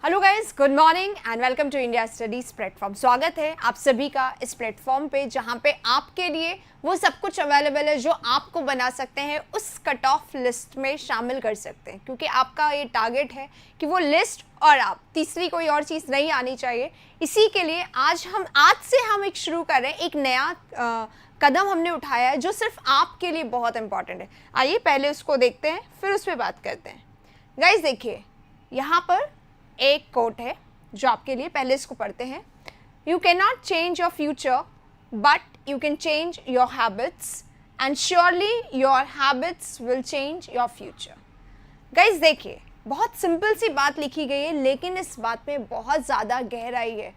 Hello guys, good morning and welcome to India studies platform. स्वागत है आप सभी का इस प्लेटफॉर्म पे जहां पे आपके लिए वो सब कुछ अवेलेबल है जो आपको बना सकते हैं उस कट ऑफ लिस्ट में शामिल कर सकते हैं, क्योंकि आपका ये टारगेट है कि वो लिस्ट और आप तीसरी कोई और चीज़ नहीं आनी चाहिए। इसी के लिए आज से हम एक शुरू कर रहे हैं, एक नया कदम हमने उठाया है जो सिर्फ आपके लिए बहुत इंपॉर्टेंट है। आइए पहले उसको देखते हैं, फिर उस पर बात करते हैं। गाइस देखिए, यहाँ पर एक कोट है जो आपके लिए, पहले इसको पढ़ते हैं। You can not change your future but you can change your habits and surely your habits will change your future. Guys देखिए, बहुत सिंपल सी बात लिखी गई है, लेकिन इस बात में बहुत ज़्यादा गहराई है।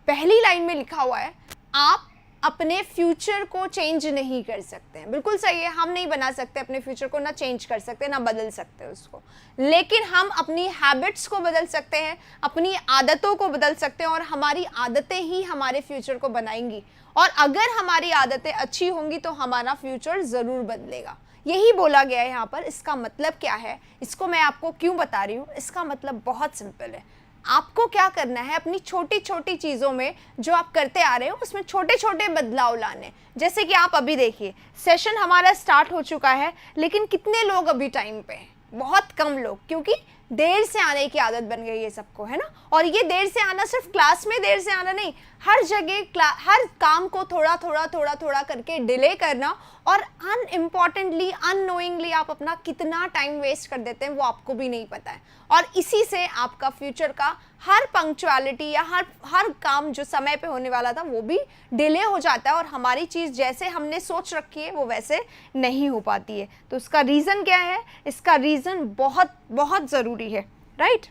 पहली लाइन में लिखा हुआ है, आप अपने फ्यूचर को चेंज नहीं कर सकते हैं। बिल्कुल सही है, हम नहीं बना सकते अपने फ्यूचर को, ना चेंज कर सकते, ना बदल सकते उसको, लेकिन हम अपनी हैबिट्स को बदल सकते हैं, अपनी आदतों को बदल सकते हैं, और हमारी आदतें ही हमारे फ्यूचर को बनाएंगी। और अगर हमारी आदतें अच्छी होंगी तो हमारा फ्यूचर ज़रूर बदलेगा। यही बोला गया है यहाँ पर। इसका मतलब क्या है, इसको मैं आपको क्यों बता रही हूँ? इसका मतलब बहुत सिंपल है। आपको क्या करना है, अपनी छोटी छोटी चीज़ों में जो आप करते आ रहे हो उसमें छोटे छोटे बदलाव लाने। जैसे कि आप अभी देखिए, सेशन हमारा स्टार्ट हो चुका है, लेकिन कितने लोग अभी टाइम पे हैं? बहुत कम लोग, क्योंकि देर से आने की आदत बन गई है सबको, है ना। और ये देर से आना सिर्फ क्लास में देर से आना नहीं, हर जगह हर काम को थोड़ा थोड़ा करके डिले करना, और अनइम्पॉर्टेंटली अननोइंगली आप अपना कितना टाइम वेस्ट कर देते हैं वो आपको भी नहीं पता है। और इसी से आपका फ्यूचर का हर पंक्चुअलिटी या हर काम जो समय पे होने वाला था वो भी डिले हो जाता है, और हमारी चीज़ जैसे हमने सोच रखी है वो वैसे नहीं हो पाती है। तो इसका रीज़न क्या है? इसका रीज़न बहुत बहुत ज़रूरी है, राइट।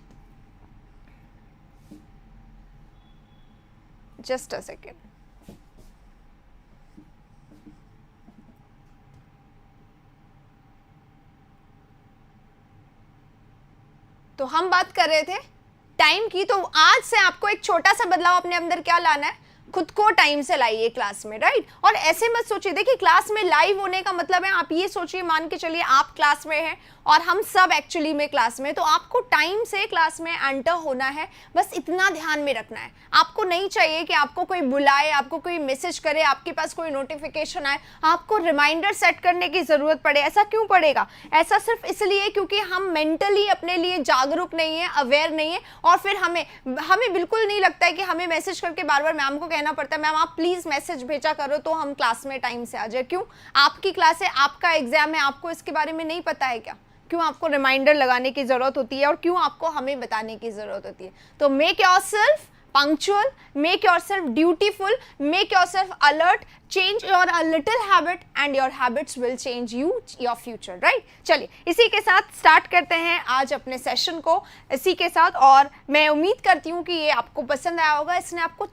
Just a second. तो हम बात कर रहे थे टाइम की। तो आज से आपको एक छोटा सा बदलाव अपने अंदर क्या लाना है, खुद को टाइम से लाइए क्लास में, राइट। और ऐसे मत सोचिए, देखिए क्लास में लाइव होने का मतलब है, आप ये सोचिए, मान के चलिए आप क्लास में हैं और हम सब एक्चुअली में क्लास में, तो आपको टाइम से क्लास में एंटर होना है। बस इतना ध्यान में रखना है। आपको नहीं चाहिए कि आपको कोई बुलाए, आपको कोई मैसेज करे, आपके पास कोई नोटिफिकेशन आए, आपको रिमाइंडर सेट करने की ज़रूरत पड़े। ऐसा क्यों पड़ेगा? ऐसा सिर्फ इसलिए क्योंकि हम मेंटली अपने लिए जागरूक नहीं है, अवेयर नहीं है, और फिर हमें बिल्कुल नहीं लगता है कि हमें मैसेज करके बार बार मैम को कहना पड़ता है, मैम आप प्लीज़ मैसेज भेजा करो तो हम क्लास में टाइम से आ जाए। क्यों? आपकी क्लास है, आपका एग्जाम है, आपको इसके बारे में नहीं पता है क्या? क्यों आपको रिमाइंडर लगाने की ज़रूरत होती है, और क्यों आपको हमें बताने की ज़रूरत होती है? तो make yourself punctual, make yourself dutiful, make yourself alert, change your a little habit and your habits will change you, your future, right? चलिए इसी के साथ स्टार्ट करते हैं आज अपने सेशन को इसी के साथ, और मैं उम्मीद करती हूँ कि ये आपको पसंद आया होगा। इसने आपको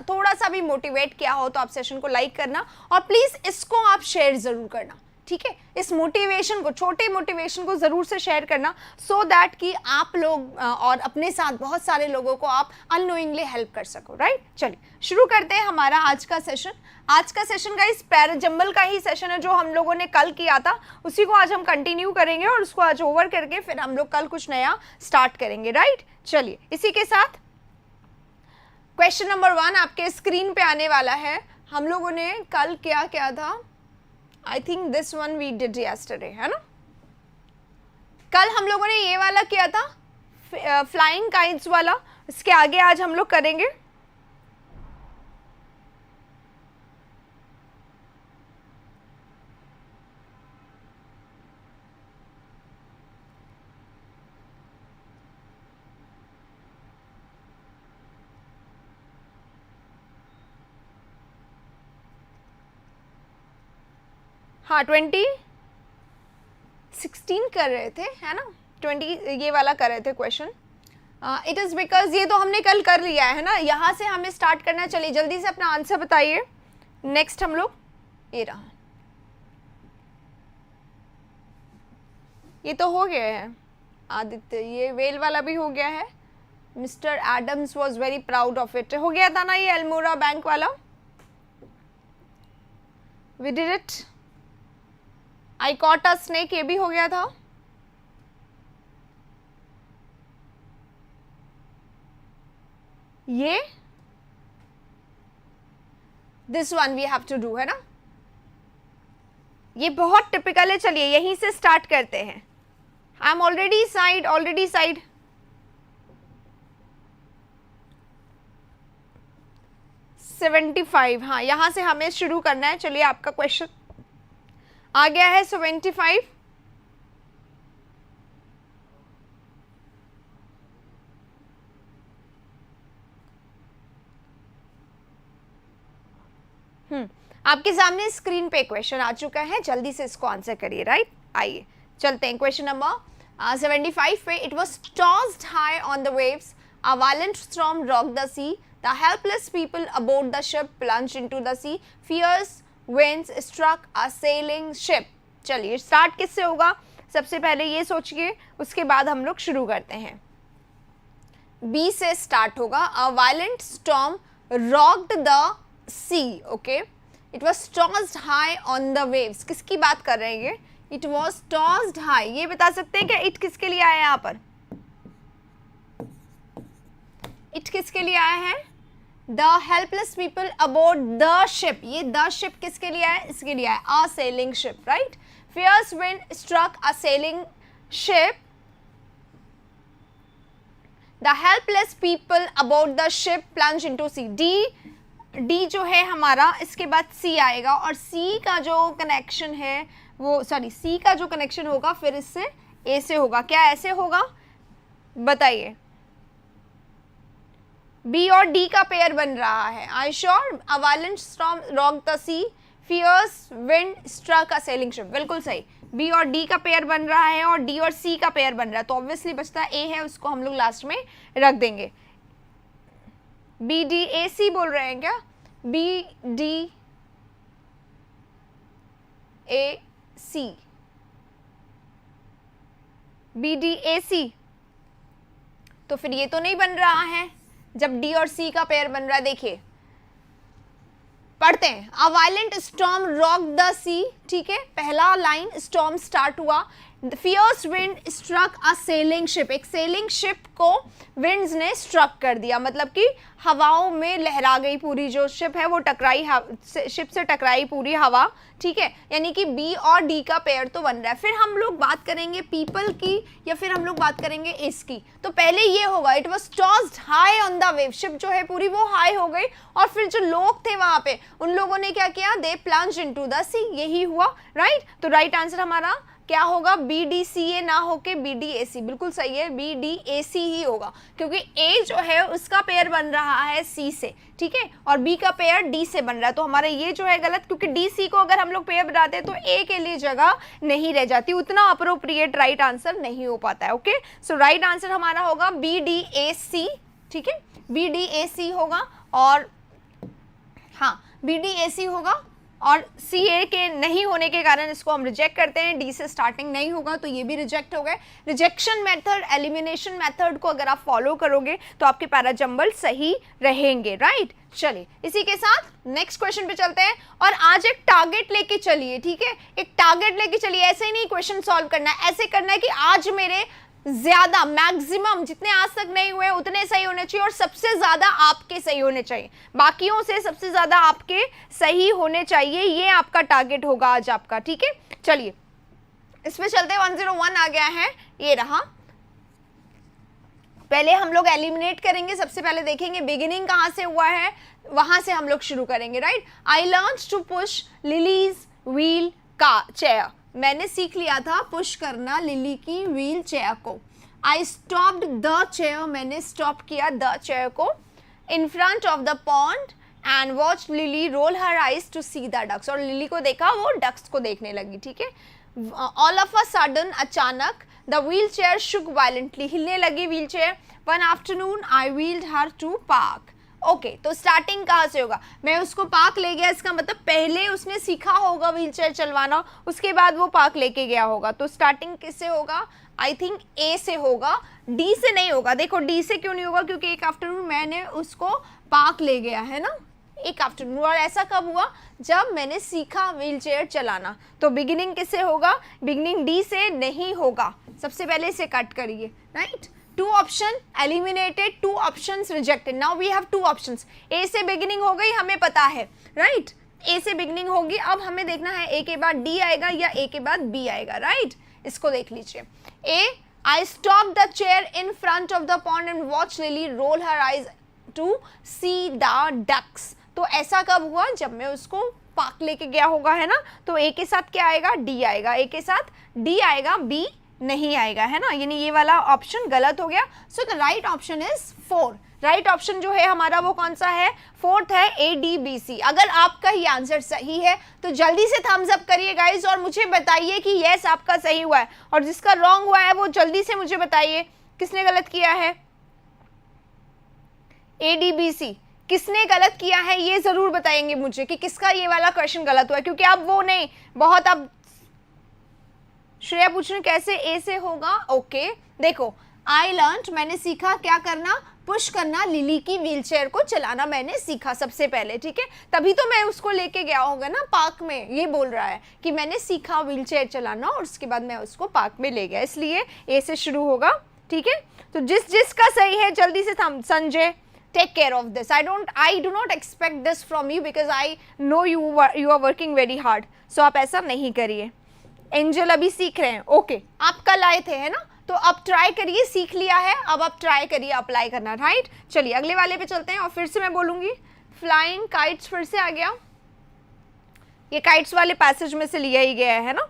थोड़ा सा भी मोटिवेट किया हो तो आप सेशन को लाइक करना, और प्लीज़ इसको आप शेयर ज़रूर करना, ठीक है। इस मोटिवेशन को, छोटे मोटिवेशन को ज़रूर से शेयर करना, सो दैट कि आप लोग और अपने साथ बहुत सारे लोगों को आप अननोइंगली हेल्प कर सको, राइट। चलिए शुरू करते हैं हमारा आज का सेशन। आज का सेशन का इस पैराजंबल का ही सेशन है जो हम लोगों ने कल किया था, उसी को आज हम कंटिन्यू करेंगे, और उसको आज ओवर करके फिर हम लोग कल कुछ नया स्टार्ट करेंगे, राइट। चलिए इसी के साथ क्वेश्चन नंबर 1 आपके स्क्रीन पे आने वाला है। हम लोगों ने कल क्या किया था? I think this one we did yesterday, है ना। कल हम लोगों ने ये वाला किया था, फ्लाइंग काइट्स वाला। इसके आगे आज हम लोग करेंगे हाँ 2016 कर रहे थे, है ना। 20 ये वाला कर रहे थे क्वेश्चन। इट इज़ बिकॉज ये तो हमने कल कर लिया है ना, यहाँ से हमें स्टार्ट करना। चलिए जल्दी से अपना आंसर बताइए। नेक्स्ट हम लोग, ये रहा, ये तो हो गया है आदित्य, ये वेल वाला भी हो गया है। Mister Adams was very proud of it, हो गया था ना ये अल्मोरा बैंक वाला। We did it. I caught a snake, ये भी हो गया था। ये this one we have to do, है ना, ये बहुत टिपिकल है। चलिए यहीं से स्टार्ट करते हैं। आई एम ऑलरेडी साइड 75, हाँ यहां से हमें शुरू करना है। चलिए आपका क्वेश्चन आ गया है 75। आपके सामने स्क्रीन पे क्वेश्चन आ चुका है, जल्दी से इसको आंसर करिए। राइट, आइए चलते हैं क्वेश्चन नंबर 75 पे। It was tossed high on the waves, a violent storm rocked the sea, the helpless people aboard the ship plunged into the sea, fierce winds struck a sailing ship। चलिए start किससे होगा, सबसे पहले ये सोचिए, उसके बाद हम लोग शुरू करते हैं। बी से स्टार्ट होगा। A violent storm rocked the sea, okay, it was tossed high on the waves. किसकी बात कर रहे हैं ये, इट वॉज टॉस्ड हाई, ये बता सकते हैं क्या इट किसके लिए आया है यहाँ पर, इट किसके लिए आया है, the helpless people aboard the ship, ये द शिप किसके लिए है, इसके लिए है, a sailing ship, right. Fierce wind struck a sailing ship, the helpless people aboard the ship plunge into sea. D जो है हमारा, इसके बाद सी आएगा, और सी का जो कनेक्शन है वो, सॉरी सी का जो कनेक्शन होगा फिर इससे ए से होगा। क्या ऐसे होगा, बताइए। बी और डी का पेयर बन रहा है। I sure, a violent storm rocked the sea, fierce wind struck a sailing ship, बिल्कुल सही। बी और डी का पेयर बन रहा है और डी और सी का पेयर बन रहा है, तो ऑब्वियसली बचता ए है, उसको हम लोग लास्ट में रख देंगे। बी डी ए सी बोल रहे हैं क्या, B D A C, B D A C, तो फिर ये तो नहीं बन रहा है जब डी और सी का पेयर बन रहा है। देखिए पढ़ते हैं। A violent storm rocked the sea, ठीक है, पहला लाइन स्टॉर्म स्टार्ट हुआ। Fierce wind struck a sailing ship, एक सेलिंग शिप को विंड्स ने स्ट्रक कर दिया, मतलब कि हवाओं में लहरा गई पूरी जो शिप है वो टकराई, शिप से टकराई पूरी हवा, ठीक है, यानी कि बी और डी का पेयर तो बन रहा है। फिर हम लोग बात करेंगे पीपल की या फिर हम लोग बात करेंगे इसकी, तो पहले ये होगा, it was tossed high on the wave, ship जो है पूरी वो हाई हो गई, और फिर जो लोग थे वहां पे उन लोगों ने क्या किया, दे प्लंज्ड इनटू द सी, यही हुआ, राइट। तो राइट आंसर हमारा क्या होगा, बी डी सी ए ना होके बी डी ए सी, बिल्कुल सही है, बी डी ए सी ही होगा, क्योंकि ए जो है उसका पेयर बन रहा है सी से, ठीक है, और बी का पेयर डी से बन रहा है, तो हमारा ये जो है गलत, क्योंकि डी सी को अगर हम लोग पेयर बनाते हैं तो ए के लिए जगह नहीं रह जाती, उतना अप्रोप्रिएट राइट आंसर नहीं हो पाता है। ओके, सो राइट आंसर हमारा होगा बी डी ए सी, ठीक है, बी डी ए सी होगा, और हाँ बी डी ए सी होगा, और सी ए के नहीं होने के कारण इसको हम रिजेक्ट करते हैं, डी से स्टार्टिंग नहीं होगा तो ये भी रिजेक्ट हो गए। रिजेक्शन मेथड, एलिमिनेशन मेथड को अगर आप फॉलो करोगे तो आपके पैराजंबल सही रहेंगे, राइट। चलिए इसी के साथ नेक्स्ट क्वेश्चन पे चलते हैं, और आज एक टारगेट लेके चलिए, ठीक है, एक टारगेट लेके चलिए, ऐसे ही नहीं क्वेश्चन सॉल्व करना है, ऐसे करना है कि आज मेरे ज्यादा मैक्सिमम जितने आज तक नहीं हुए उतने सही होने चाहिए, और सबसे ज्यादा आपके सही होने चाहिए, बाकियों से सबसे ज्यादा आपके सही होने चाहिए, ये आपका टारगेट होगा आज आपका, ठीक है। चलिए इस पे चलते हैं। 101 आ गया है, ये रहा। पहले हम लोग एलिमिनेट करेंगे, सबसे पहले देखेंगे बिगिनिंग कहां से हुआ है, वहां से हम लोग शुरू करेंगे, right. I learned to push Lily's wheel का चेयर, मैंने सीख लिया था पुश करना लिली की व्हील चेयर को। आई स्टॉप्ड द चेयर, मैंने स्टॉप किया द चेयर को, in front of the pond and watch Lily roll her eyes to see the ducks, और लिली को देखा वो डक्स को देखने लगी, ठीक है। ऑल ऑफ अ सडन, अचानक, the wheelchair shook violently, हिलने लगी wheelchair. One afternoon I wheeled her to park. Okay, तो स्टार्टिंग कहाँ से होगा, मैं उसको पार्क ले गया, इसका मतलब पहले उसने सीखा होगा व्हीलचेयर चलवाना, उसके बाद वो पार्क लेके गया होगा, तो स्टार्टिंग किससे होगा, आई थिंक ए से होगा, डी से नहीं होगा। देखो डी से क्यों नहीं होगा, क्योंकि एक आफ्टरनून मैंने उसको पार्क ले गया है ना, एक आफ्टरनून, और ऐसा कब हुआ, जब मैंने सीखा व्हीलचेयर चलाना, तो बिगिनिंग किससे होगा, बिगिनिंग डी से नहीं होगा, सबसे पहले इसे कट करिए, right. 2 option eliminated, 2 options rejected. Now we have 2 options. A से बिगिनिंग हो गई, हमें पता है, राइट? ए से बिगिनिंग होगी. अब हमें देखना है ए के बाद डी आएगा या ए के बाद बी आएगा, राइट? इसको देख लीजिए. ए, I stopped the chair in front of the pond and watched Lily roll her eyes to see the ducks. तो ऐसा कब हुआ? जब मैं उसको पार्क लेके गया होगा, है ना? तो ए के साथ क्या आएगा? डी आएगा. ए के साथ डी आएगा, बी नहीं आएगा, है ना? यानी ये वाला ऑप्शन गलत हो गया. सो the right option is 4. Right option जो है हमारा वो कौन सा है? 4th है, ए डी बी सी. अगर आपका ही आंसर सही है तो जल्दी से थम्स अप करिए गाइस और मुझे बताइए कि यस आपका सही हुआ है, और जिसका रॉन्ग हुआ है वो जल्दी से मुझे बताइए किसने गलत किया है. ए डी बी सी किसने गलत किया है ये जरूर बताएंगे मुझे कि किसका ये वाला क्वेश्चन गलत हुआ है, क्योंकि अब वो नहीं बहुत. अब श्रेया पूछ रहे कैसे ए से होगा. ओके देखो, आई लर्न, मैंने सीखा क्या करना? पुश करना. लिली की व्हीलचेयर को चलाना मैंने सीखा सबसे पहले, ठीक है? तभी तो मैं उसको लेके गया होगा ना पार्क में. ये बोल रहा है कि मैंने सीखा व्हीलचेयर चलाना और उसके बाद मैं उसको पार्क में ले गया, इसलिए ए से शुरू होगा, ठीक है? तो जिसका सही है जल्दी से थम. Sanjay, take care of this. I do not expect this from you because I know you are working very hard. So आप ऐसा नहीं करिए. एंजल अभी सीख रहे हैं. ओके आप कल आए थे, है ना? तो अब ट्राई करिए, सीख लिया है, अब आप ट्राई करिए अप्लाई करना, राइट? चलिए अगले वाले पे चलते हैं. और फिर से मैं बोलूंगी, फ्लाइंग काइट्स फिर से आ गया. ये काइट्स वाले पैसेज में से लिया ही गया है ना.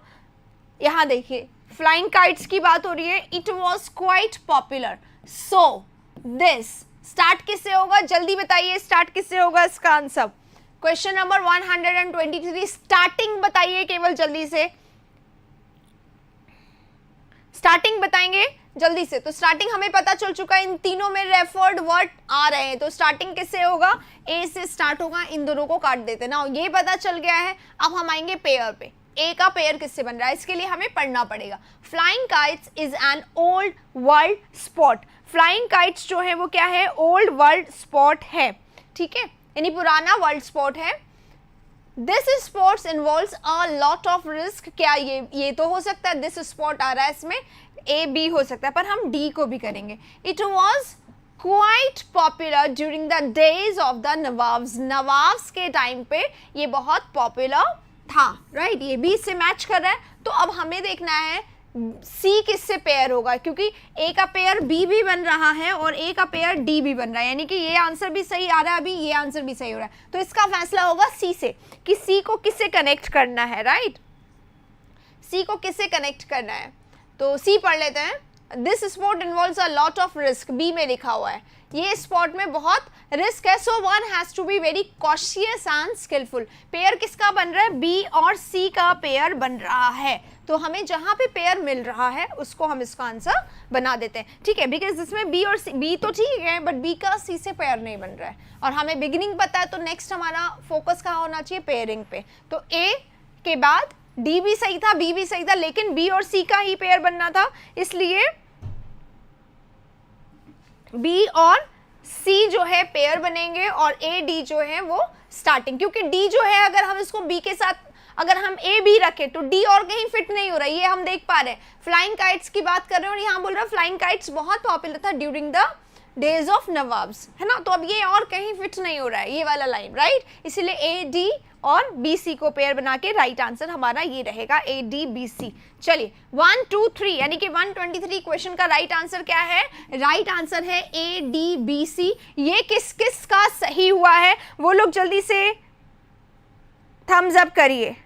यहाँ देखिए फ्लाइंग काइट्स की बात हो रही है. It was quite popular. So this start किससे होगा? जल्दी बताइए स्टार्ट किससे होगा इसका आंसर. क्वेश्चन नंबर 123 स्टार्टिंग बताइए केवल जल्दी से. स्टार्टिंग बताएंगे जल्दी से. तो स्टार्टिंग हमें पता चल चुका है, इन तीनों में रेफर्ड वर्ड आ रहे हैं. तो स्टार्टिंग किससे होगा? ए से स्टार्ट होगा. इन दोनों को काट देते ना. ये पता चल गया है. अब हम आएंगे पेयर पे. ए का पेयर किससे बन रहा है इसके लिए हमें पढ़ना पड़ेगा. Flying kites is an old world sport. Flying kites जो है वो क्या है? ओल्ड वर्ल्ड स्पोर्ट है, ठीक है? यानी पुराना वर्ल्ड स्पोर्ट है. This sports involves a lot of risk. क्या ये तो हो सकता है, दिस स्पोर्ट आ रहा है इसमें, ए बी हो सकता है, पर हम डी को भी करेंगे. It was quite popular during the days of the nawabs. Nawabs के टाइम पे ये बहुत पॉपुलर था, राइट? ये बी से मैच कर रहा है. तो अब हमें देखना है सी किससे पेयर होगा, क्योंकि ए का पेयर बी भी बन रहा है और ए का पेयर डी भी बन रहा है, यानी कि ये आंसर भी सही आ रहा है, अभी ये आंसर भी सही हो रहा है. तो इसका फैसला होगा सी से कि सी को किससे कनेक्ट करना है, राइट? सी को किससे कनेक्ट करना है. तो सी पढ़ लेते हैं. This sport involves a lot of risk. B में लिखा हुआ है ये स्पोर्ट में बहुत रिस्क है. So one has to be very cautious and skilful. Pair किसका बन रहा है? बी और सी का पेयर बन रहा है. तो हमें जहां पे पेयर मिल रहा है उसको हम इसका आंसर बना देते हैं, ठीक है? बिकॉज इसमें बी और सी, बी तो ठीक है बट बी का सी से पेयर नहीं बन रहा है और हमें बिगिनिंग पता है. तो नेक्स्ट हमारा फोकस कहाँ होना चाहिए? पेयरिंग पे. तो ए के बाद डी भी सही था, बी भी सही था, लेकिन बी और सी का ही पेयर बनना था, इसलिए बी और सी जो है पेयर बनेंगे और ए डी जो है वो स्टार्टिंग. क्योंकि डी जो है अगर हम इसको बी के साथ अगर हम ए बी रखें तो डी और कहीं फिट नहीं हो रहा है, ये हम देख पा रहे हैं. फ्लाइंग काइट्स की बात कर रहे हैं और यहाँ बोल रहा है फ्लाइंग काइट्स बहुत पॉपुलर था during the days of nawabs, है ना? तो अब ये और कहीं फिट नहीं हो रहा है ये वाला लाइन, राइट? इसीलिए ए डी और बी सी को पेयर बना के राइट आंसर हमारा ये रहेगा, ए डी बी सी. चलिए 1 2 3 यानी कि 123 क्वेश्चन का राइट आंसर क्या है? राइट आंसर है ए डी बी सी. ये किस किस का सही हुआ है वो लोग जल्दी से थम्स अप करिए.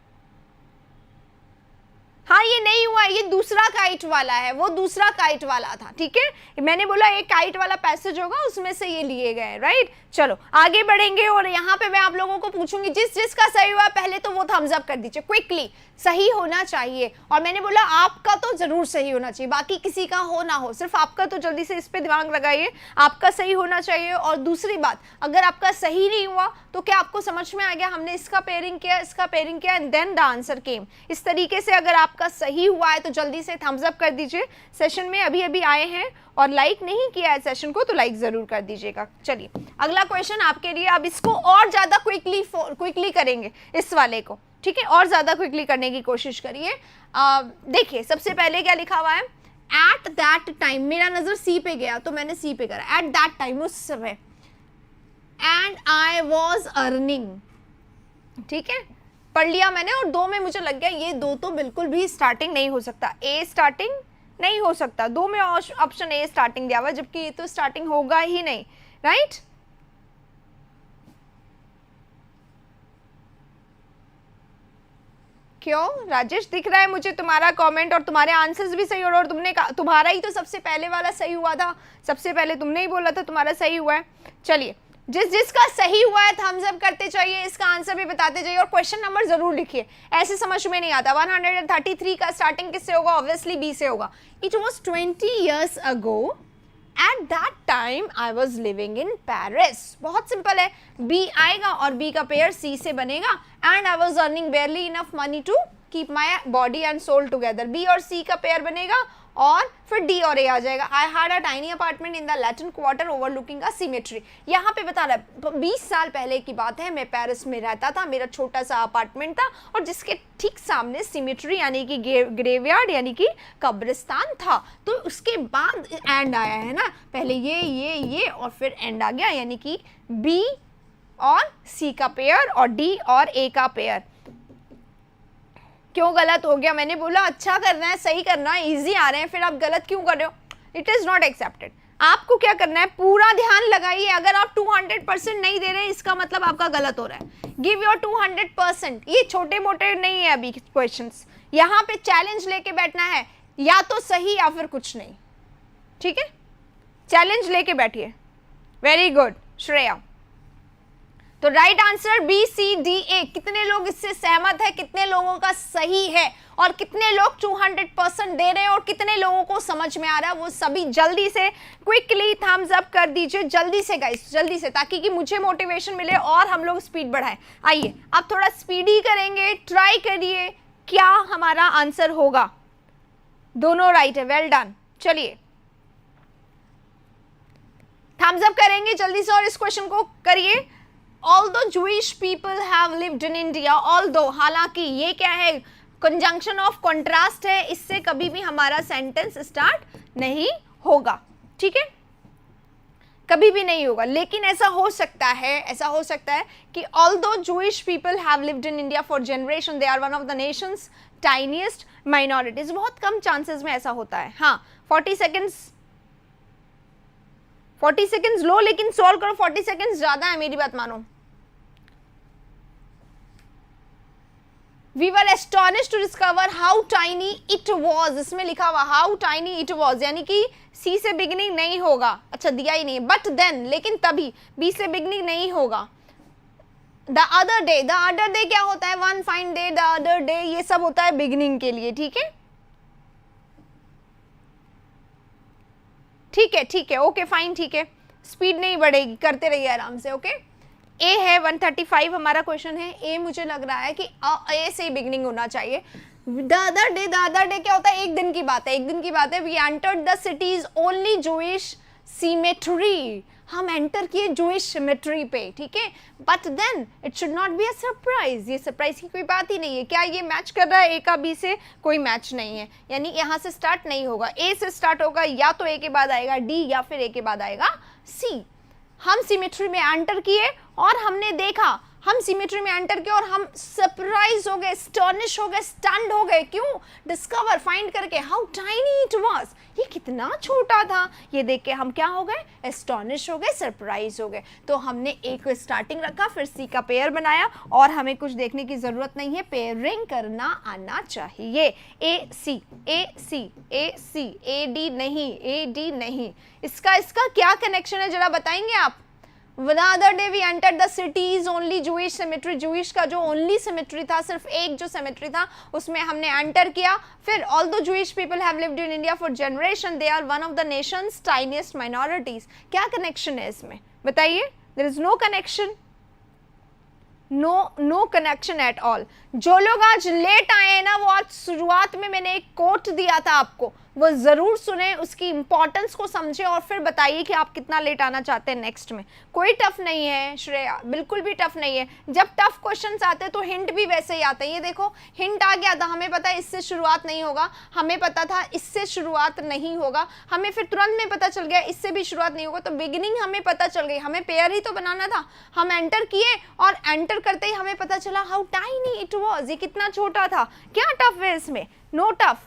हाँ ये नहीं हुआ, ये दूसरा काइट वाला है, वो दूसरा काइट वाला था, ठीक है? मैंने बोला एक काइट वाला पैसेज होगा उसमें से ये लिए गए, राइट? चलो आगे बढ़ेंगे और यहाँ पे मैं आप लोगों को पूछूंगी जिसका सही हुआ पहले तो वो थम्स अप कर दीजिए क्विकली. सही होना चाहिए और मैंने बोला आपका तो जरूर सही होना चाहिए, बाकी किसी का हो ना हो, सिर्फ आपका तो जल्दी से इस पे दिमाग लगाइए, आपका सही होना चाहिए. और दूसरी बात, अगर आपका सही नहीं हुआ तो क्या आपको समझ में आ गया हमने इसका पेयरिंग किया, इसका पेयरिंग किया एंड देन द आंसर केम. इस तरीके से अगर आपका सही हुआ है तो जल्दी से थम्स अप कर दीजिए. सेशन में अभी अभी आए हैं और लाइक नहीं किया है सेशन को तो लाइक जरूर कर दीजिएगा. चलिए अगला क्वेश्चन आपके लिए. अब इसको और ज्यादा क्विकली करेंगे इस वाले को, ठीक है? और ज्यादा क्विकली करने की कोशिश करिए. देखिए सबसे पहले क्या लिखा हुआ है? एट दैट टाइम, मेरा नजर सी पे गया तो मैंने सी पे करा, एट दैट टाइम, उस समय, एंड आई वॉज अर्निंग, ठीक है, पढ़ लिया मैंने। और दो में मुझे लग गया ये दो तो बिल्कुल भी स्टार्टिंग नहीं हो सकता, ए स्टार्टिंग नहीं हो सकता, दो में ऑप्शन ए स्टार्टिंग दिया हुआ, जबकि ये तो स्टार्टिंग होगा ही नहीं, राइट। क्यों राजेश, दिख रहा है मुझे तुम्हारा कमेंट और तुम्हारे आंसर्स भी सही हो रहे, और तुमने कहा तुम्हारा ही तो सबसे पहले वाला सही हुआ था, सबसे पहले तुमने ही बोला था तुम्हारा सही हुआ है। चलिए, जिसका सही हुआ है थम्स अप करते चाहिए, इसका आंसर भी बताते जाइए, और क्वेश्चन नंबर जरूर लिखिए, ऐसे समझ में नहीं आता। 133 का स्टार्टिंग किससे होगा? ऑब्वियसली बी से होगा। It was 20 years ago, at that time I was living in Paris. बहुत सिंपल है, बी आएगा और बी का पेयर सी से बनेगा, and I was earning barely enough money to keep my body and soul together. B और C का pair बनेगा और फिर डी और ए आ जाएगा। I had a tiny apartment in the Latin quarter overlooking a cemetery. यहाँ पे बता रहा है 20 साल पहले की बात है, मैं पेरिस में रहता था, मेरा छोटा सा अपार्टमेंट था और जिसके ठीक सामने सीमेट्री यानी कि ग्रेवयार्ड यानी कि कब्रिस्तान था। तो उसके बाद एंड आया है ना, पहले ये और फिर एंड आ गया, यानी कि बी और सी का पेयर और डी और ए का पेयर। क्यों गलत हो गया? मैंने बोला अच्छा करना है, सही करना है, इजी आ रहे हैं, फिर आप गलत क्यों कर रहे हो? It is not accepted. आपको क्या करना है, पूरा ध्यान लगाइए। अगर आप 200% नहीं दे रहे हैं, इसका मतलब आपका गलत हो रहा है। Give your 200%। ये छोटे मोटे नहीं है अभी क्वेश्चंस, यहाँ पे चैलेंज लेके बैठना है, या तो सही या फिर कुछ नहीं, ठीक है? चैलेंज लेके बैठिए। Very good Shreya. तो right answer B C D A. कितने लोग इससे सहमत है, कितने लोगों का सही है, और कितने लोग 200% दे रहे हैं, और कितने लोगों को समझ में आ रहा है, वो सभी जल्दी से क्विकली थम्स अप कर दीजिए, जल्दी से गाइस, जल्दी से, ताकि कि मुझे मोटिवेशन मिले और हम लोग स्पीड बढ़ाएं। आइए अब थोड़ा स्पीडी करेंगे, ट्राई करिए क्या हमारा आंसर होगा। दोनों राइट है, वेल डन। चलिए थम्स अप करेंगे जल्दी से और इस क्वेश्चन को करिए। Although Jewish people have lived in India, although, हालांकि, ये क्या है? कंजंक्शन ऑफ कॉन्ट्रास्ट है, इससे कभी भी हमारा सेंटेंस स्टार्ट नहीं होगा, ठीक है? कभी भी नहीं होगा। लेकिन ऐसा हो सकता है कि although Jewish people have lived in India for generation, they are one of the nation's tiniest minorities। बहुत कम चांसेस में ऐसा होता है। हाँ, 40 सेकेंड्स लो, लेकिन सॉल्व करो। 40 सेकेंड्स ज्यादा है, मेरी बात मानो। We were astonished to discover how tiny it was। इसमें लिखा हुआ how tiny it was, यानी कि C से बिगनिंग नहीं होगा। अच्छा, दिया ही नहीं। But then, लेकिन तभी, B से बिगनिंग नहीं होगा। The other day क्या होता है? One fine day, the other day, ये सब होता है बिगनिंग के लिए, ठीक है? ठीक है, ओके फाइन, ठीक है। स्पीड नहीं बढ़ेगी, करते रहिए आराम से, ओके? ए है 135 हमारा क्वेश्चन है। ए मुझे लग रहा है कि ए से बिगनिंग होना चाहिए। द अदर डे क्या होता है? एक दिन की बात है। We entered the city's only Jewish cemetery. हम एंटर किए जूइश सिमेट्री पे, ठीक है? But then it should not be a surprise. ये सरप्राइज की कोई बात ही नहीं है। क्या ये मैच कर रहा है ए का बी से? कोई मैच नहीं है, यानी यहाँ से स्टार्ट नहीं होगा। ए से स्टार्ट होगा, या तो ए के बाद आएगा डी या फिर ए के बाद आएगा सी। हम सिमेट्री में एंटर किए और हमने देखा, हम सिमेट्री में एंटर किए और हम सरप्राइज हो गए, स्टर्निश हो गए, स्टन्ड हो गए। क्यों? डिस्कवर, फाइंड करके, हाउ टाइनी इट वाज, ये कितना छोटा था। ये देख के हम क्या हो गए? एस्टॉनिश हो गए, सरप्राइज हो गए। तो हमने ए को स्टार्टिंग रखा, फिर सी का पेयर बनाया, और हमें कुछ देखने की जरूरत नहीं है, पेयरिंग करना आना चाहिए। ए C A C A C, A D नहीं। इसका क्या कनेक्शन है जरा बताएंगे आप? The other day we entered the city's only Jewish cemetery। Jewish का जो only cemetery था, सिर्फ एक जो cemetery था, उसमें हमने एंटर किया। फिर although Jewish people have lived in India for generation, they are one of the nation's tiniest minorities। क्या कनेक्शन है इसमें बताइए? There is no connection, no connection at all। जो लोग आज लेट आए हैं ना, वो आज शुरुआत में मैंने एक कोट दिया था आपको, वो ज़रूर सुने, उसकी इंपॉर्टेंस को समझे और फिर बताइए कि आप कितना लेट आना चाहते हैं नेक्स्ट में। कोई टफ नहीं है श्रेया, बिल्कुल भी टफ नहीं है। जब टफ क्वेश्चंस आते हैं तो हिंट भी वैसे ही आते हैं। ये देखो हिंट आ गया था, हमें पता है इससे शुरुआत नहीं होगा, हमें पता था इससे शुरुआत नहीं होगा, हमें फिर तुरंत में पता चल गया इससे भी शुरुआत नहीं होगा, तो बिगिनिंग हमें पता चल गई। हमें पेयर ही तो बनाना था, हम एंटर किए और एंटर करते ही हमें पता चला हाउ टाइनी इट वाज, ये कितना छोटा था। क्या टफ है इसमें? No tough.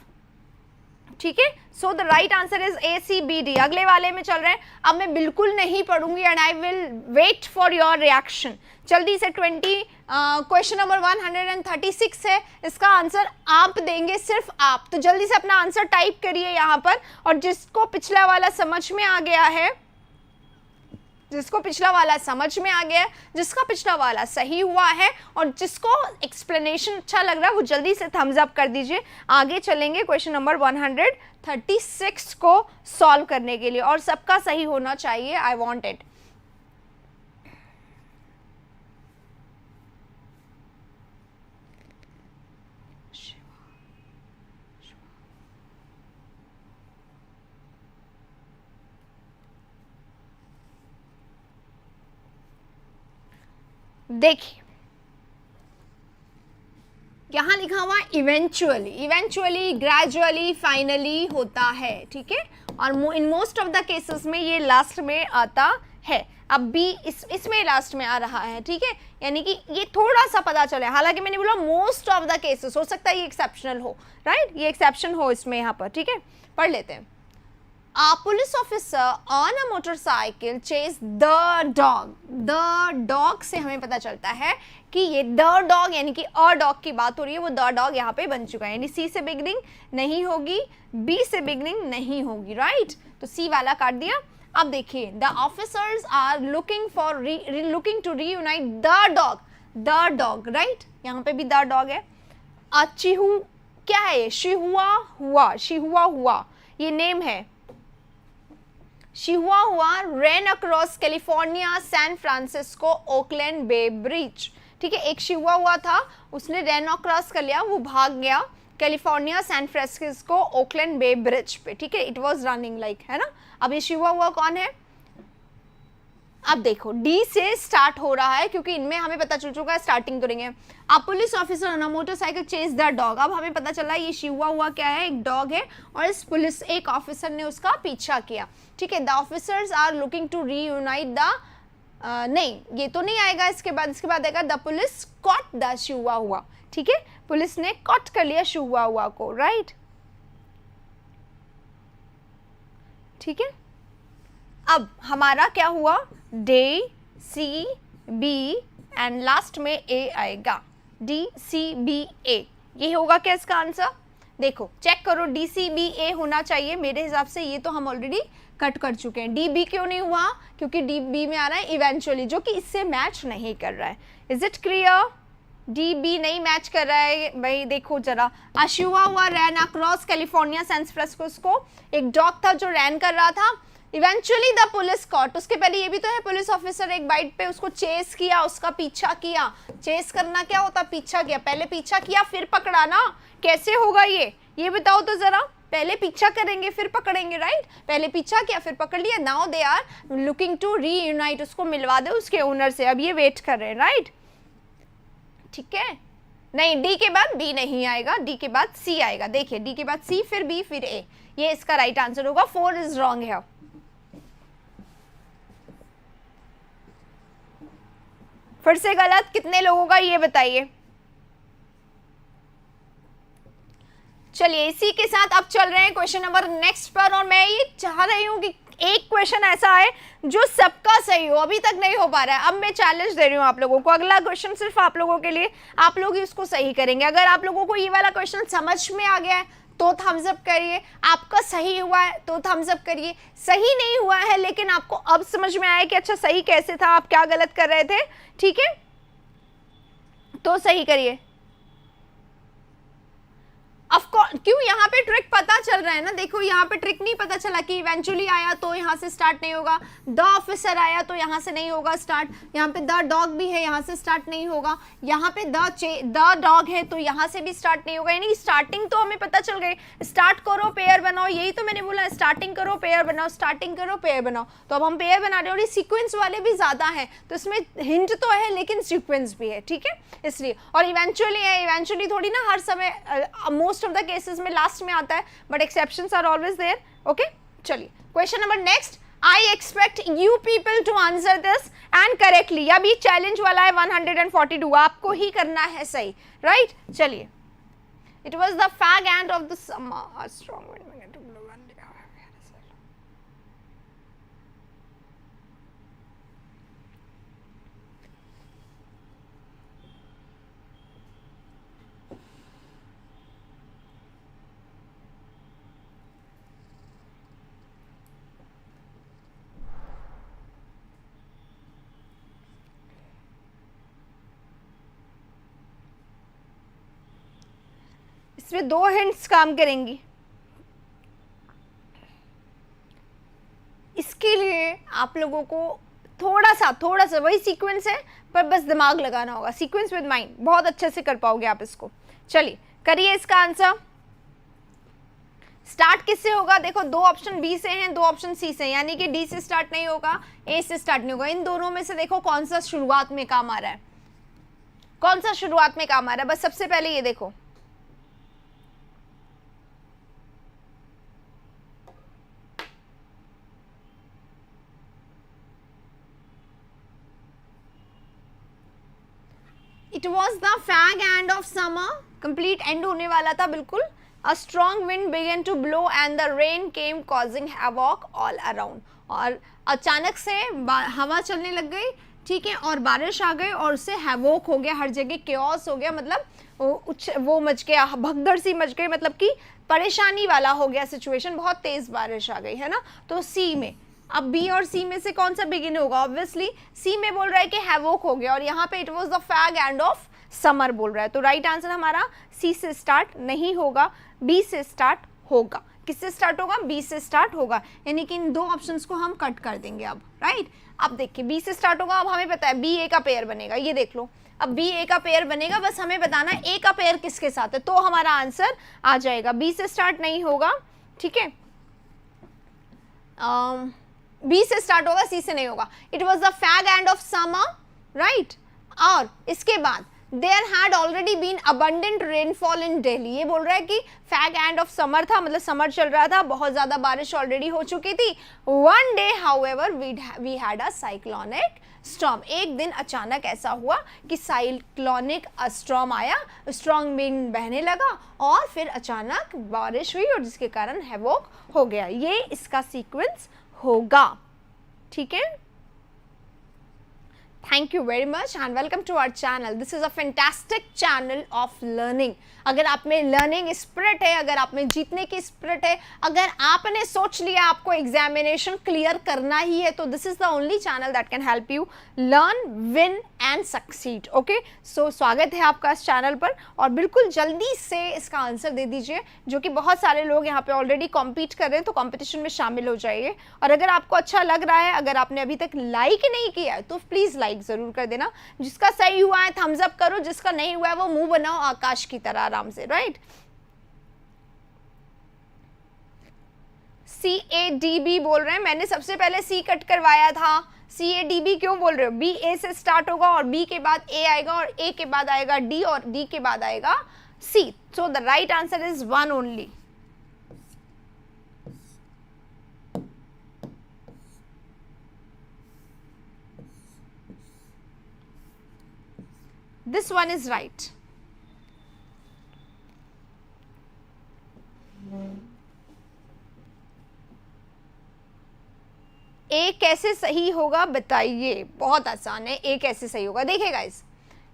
ठीक है, so the right answer is A C B D. अगले वाले में चल रहे हैं। अब मैं बिल्कुल नहीं पढ़ूंगी and I will wait for your reaction. जल्दी से 20 क्वेश्चन नंबर 136 है, इसका आंसर आप देंगे, सिर्फ आप। तो जल्दी से अपना आंसर टाइप करिए यहाँ पर, और जिसको पिछला वाला समझ में आ गया है, जिसको पिछला वाला समझ में आ गया है, जिसका पिछला वाला सही हुआ है और जिसको एक्सप्लेनेशन अच्छा लग रहा है वो जल्दी से थम्स अप कर दीजिए। आगे चलेंगे क्वेश्चन नंबर 136 को सॉल्व करने के लिए, और सबका सही होना चाहिए। I want it. देखिए यहां लिखा हुआ इवेंचुअली, इवेंचुअली, ग्रेजुअली, फाइनली होता है। ठीक है, और in most of the cases में ये लास्ट में आता है। अब भी इसमें लास्ट में आ रहा है। ठीक है, यानी कि ये थोड़ा सा पता चले, हालांकि मैंने बोला मोस्ट ऑफ द केसेस, हो सकता है ये एक्सेप्शनल हो, राइट, ये एक्सेप्शन हो इसमें यहाँ पर। ठीक है, पढ़ लेते हैं। A police officer on a motorcycle chased the dog. The dog से हमें पता चलता है कि ये the dog यानी कि a dog की बात हो रही है, वो the dog यहाँ पे बन चुका है, यानी C से बिगनिंग नहीं होगी, B से बिगनिंग नहीं होगी, राइट। तो C वाला काट दिया। अब देखिए, the officers are looking to reunite the dog, right? यहाँ पे भी the dog है। चिहू क्या है? शिहुआ हुआ, ये नेम है। Shihua ran across California, San Francisco, Oakland Bay Bridge. ठीक है, एक शिहुआ था, उसने रैन अक्रॉस कर लिया, वो भाग गया California, San Francisco, Oakland Bay bridge पे। ठीक है, इट वाज रनिंग लाइक, है ना। अब ये शिहुआ कौन है? अब देखो डी से स्टार्ट हो रहा है, क्योंकि इनमें हमें पता चल चुका है, स्टार्टिंग करेंगे। अब police officer on a motorcycle chase the dog. अब हमें पता चला ये शिहुआ क्या है, एक डॉग है, और इस पुलिस एक ऑफिसर ने उसका पीछा किया। ठीक है, the officers are looking to reunite the, नहीं ये तो नहीं आएगा, इसके बाद आएगा the police caught the Shihua. ठीक है, पुलिस ने कॉट कर लिया शिहुआ को, राइट। ठीक है, अब हमारा क्या हुआ? D C B and last में ए आएगा, डी सी बी ए। ये होगा क्या इसका आंसर? देखो चेक करो, डी सी बी ए होना चाहिए मेरे हिसाब से, ये तो हम ऑलरेडी कट कर चुके हैं। डी बी क्यों नहीं हुआ? क्योंकि डी बी में आ रहा है इवेंचुअली, जो कि इससे मैच नहीं कर रहा है। Is it clear? D B नहीं मैच कर रहा है भाई। देखो जरा, Shihua ran across California, San Francisco, एक डॉग था जो रैन कर रहा था, इवेंचुअली द पुलिस कॉट। उसके पहले ये भी तो है, पुलिस ऑफिसर एक बाइट पे उसको चेस किया, उसका पीछा किया। चेस करना क्या होता? पीछा किया, पहले पीछा किया फिर पकड़ा ना, कैसे होगा ये बताओ तो जरा। पहले पीछा करेंगे फिर पकड़ेंगे, राइट। पहले पीछा किया फिर पकड़ लिया। Now they are looking to reunite, उसको मिलवा दे उसके ओनर से। अब ये वेट कर रहे हैं, राइट। ठीक है, नहीं डी के बाद बी नहीं आएगा, डी के बाद सी आएगा। देखिए डी के बाद सी, फिर बी, फिर ए, ये इसका राइट आंसर होगा। 4 इज रॉन्ग है। फिर से गलत कितने लोगों का ये बताइए। चलिए इसी के साथ अब चल रहे हैं क्वेश्चन नंबर नेक्स्ट पर, और मैं ये चाह रही हूं कि एक क्वेश्चन ऐसा है जो सबका सही हो, अभी तक नहीं हो पा रहा है। अब मैं चैलेंज दे रही हूँ आप लोगों को, अगला क्वेश्चन सिर्फ आप लोगों के लिए, आप लोग ही उसको सही करेंगे। अगर आप लोगों को ये वाला क्वेश्चन समझ में आ गया है तो थम्स अप करिए, आपका सही हुआ है तो थम्स अप करिए, सही नहीं हुआ है लेकिन आपको अब समझ में आया कि अच्छा सही कैसे था, आप क्या गलत कर रहे थे, ठीक है, तो सही करिए। ऑफकोर्स क्यों, यहाँ पे ट्रिक पता पता चल रहा है ना, देखो यहाँ पे ट्रिक नहीं पता चला कि इवेंचुअली आया तो यहाँ से स्टार्ट नहीं होगा, द ऑफिसर आया तो यहाँ से नहीं होगा स्टार्ट, यहाँ पे द डॉग भी है यहाँ से स्टार्ट नहीं होगा, यहाँ पे द डॉग है तो यहाँ से भी स्टार्ट नहीं होगा, यानी स्टार्टिंग तो हमें पता चल गई, स्टार्ट करो पेयर बनाओ, यही तो मैंने बोला, स्टार्टिंग करो पेयर बनाओ, स्टार्टिंग करो पेयर बनाओ। तो अब हम पेयर बना रहे हैं और ये सीक्वेंस वाले भी ज्यादा हैं, तो इसमें हिंट तो है लेकिन सीक्वेंस भी है, ठीक है, इसलिए। और इवेंचुअली है, इवेंचुअली थोड़ी ना हर समय, मोस्ट ऑफ द केसेस में लास्ट में आता है, but exceptions are always there. Okay, चलिए question number next. I expect you people to answer this and correctly. अभी चैलेंज वाला है 142, आपको ही करना है सही, राइट? चलिए, it was the fag end of the summer, strong wind began to blow and इसमें 2 हिंट्स काम करेंगी। इसके लिए आप लोगों को थोड़ा सा वही सीक्वेंस है, पर बस दिमाग लगाना होगा, सीक्वेंस विद माइंड, बहुत अच्छे से कर पाओगे आप इसको। चलिए करिए इसका आंसर। स्टार्ट किससे होगा? देखो 2 ऑप्शन बी से हैं, 2 ऑप्शन सी से हैं, यानी कि डी से स्टार्ट नहीं होगा, ए से स्टार्ट नहीं होगा। इन दोनों में से देखो कौन सा शुरुआत में काम आ रहा है, कौन सा शुरुआत में काम आ रहा है, बस सबसे पहले ये देखो। It was the fag end of summer, complete end होने वाला था बिल्कुल। A strong wind began to blow and the rain came causing havoc all around. और अचानक से हवा चलने लग गई, ठीक है, और बारिश आ गई और उससे हैवॉक हो गया, हर जगह केओस हो गया, मतलब वो मच गया, भगदड़ सी मच गई, मतलब कि परेशानी वाला हो गया सिचुएशन, बहुत तेज बारिश आ गई, है ना। तो सी में, अब बी और सी में से कौन सा बिगिन होगा? ऑब्वियसली सी में बोल रहा है कि हैवॉक हो गया, और यहाँ पे it was the fag end of summer बोल रहा है, तो राइट आंसर हमारा सी से स्टार्ट नहीं होगा, बी से स्टार्ट होगा। किससे स्टार्ट होगा? बी से स्टार्ट होगा, यानी कि इन 2 ऑप्शंस को हम कट कर देंगे अब, राइट। अब देखिए बी से स्टार्ट होगा, अब हमें पता है बी ए का पेयर बनेगा, ये देख लो, अब बी ए का पेयर बनेगा, बस हमें बताना ए का पेयर किसके साथ है, तो हमारा आंसर आ जाएगा। बी से स्टार्ट नहीं होगा, ठीक है, बी से स्टार्ट होगा, सी से नहीं होगा। It was the fag end of summer, right. और इसके बाद there had already been abundant rainfall in Delhi, ये बोल रहा है कि फैग एंड ऑफ समर था, मतलब समर चल रहा था, बहुत ज्यादा बारिश ऑलरेडी हो चुकी थी। One day however we had a cyclonic storm, एक दिन अचानक ऐसा हुआ कि साइक्लोनिक स्टॉर्म आया, स्ट्रॉन्ग विंड बहने लगा और फिर अचानक बारिश हुई और जिसके कारण हैवॉक हो गया। ये इसका सीक्वेंस होगा, ठीक है। Thank you very much and welcome to our channel. This is a fantastic channel of learning. अगर आप में लर्निंग स्पिरिट है, अगर आप में जीतने की स्पिरिट है, अगर आपने सोच लिया आपको एग्जामिनेशन क्लियर करना ही है, तो this is the only channel that can help you learn, win and succeed. Okay, so स्वागत है आपका इस चैनल पर, और बिल्कुल जल्दी से इसका आंसर दे दीजिए, जो कि बहुत सारे लोग यहाँ पे ऑलरेडी कॉम्पीट कर रहे हैं, तो कॉम्पिटिशन में शामिल हो जाइए। और अगर आपको अच्छा लग रहा है, अगर आपने अभी तक लाइक नहीं किया है, तो प्लीज लाइक जरूर कर देना। जिसका सही हुआ है थम्स अप करो, जिसका नहीं हुआ है वो मुंह बनाओ आकाश की तरह आराम से, राइट। CADB बोल रहे हैं, मैंने सबसे पहले सी कट करवाया था। CADB क्यों बोल रहे हो? बी ए से स्टार्ट होगा और बी के बाद ए आएगा और ए के बाद आएगा डी और डी के बाद आएगा C, so the right answer is 1 only. This one is right. A कैसे सही होगा बताइए? बहुत आसान है, ए कैसे सही होगा। देखिए गाइस,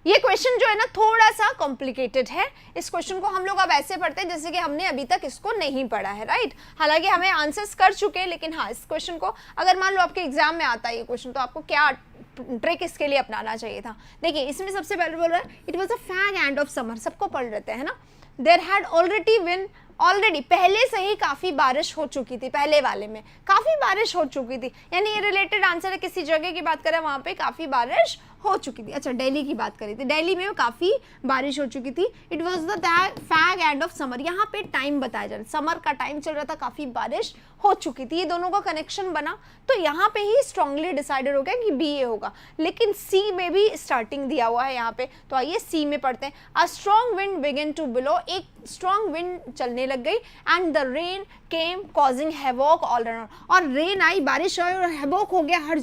ये क्वेश्चन जो है ना थोड़ा सा कॉम्प्लिकेटेड है। इस क्वेश्चन को हम लोग अब ऐसे पढ़ते हैं जैसे कि हमने अभी तक इसको नहीं पढ़ा है, राइट। हालांकि हमें आंसर्स कर चुके हैं, लेकिन हाँ, इस क्वेश्चन को अगर मान लो आपके एग्जाम में आता है ये क्वेश्चन, तो आपको क्या ट्रिक इसके लिए अपनाना चाहिए था। देखिए इसमें सबसे पहले बोल रहा है it was a fag end of summer, सबको पढ़ लेते हैं ना। There had already been already पहले से ही काफ़ी बारिश हो चुकी थी, पहले वाले में काफ़ी बारिश हो चुकी थी, यानी ये रिलेटेड आंसर है, किसी जगह की बात करें वहाँ पे काफ़ी बारिश हो चुकी थी। अच्छा, दिल्ली की बात करी थी, दिल्ली में काफ़ी बारिश हो चुकी थी। It was the fag end of summer, यहाँ पे टाइम बताया जा रहा है, समर का टाइम चल रहा था, काफ़ी बारिश हो चुकी थी, ये दोनों का कनेक्शन बना, तो यहाँ पे ही स्ट्रांगली डिसाइडेड हो गया कि बी ए होगा। लेकिन सी में भी स्टार्टिंग दिया हुआ है यहाँ पे, तो आइए सी में पढ़ते हैं। A strong wind began to blow, एक स्ट्रॉन्ग विंड चलने लग गई, and the rain came causing havoc all around, और रेन आई, बारिश आई और हैवॉक हो गया हर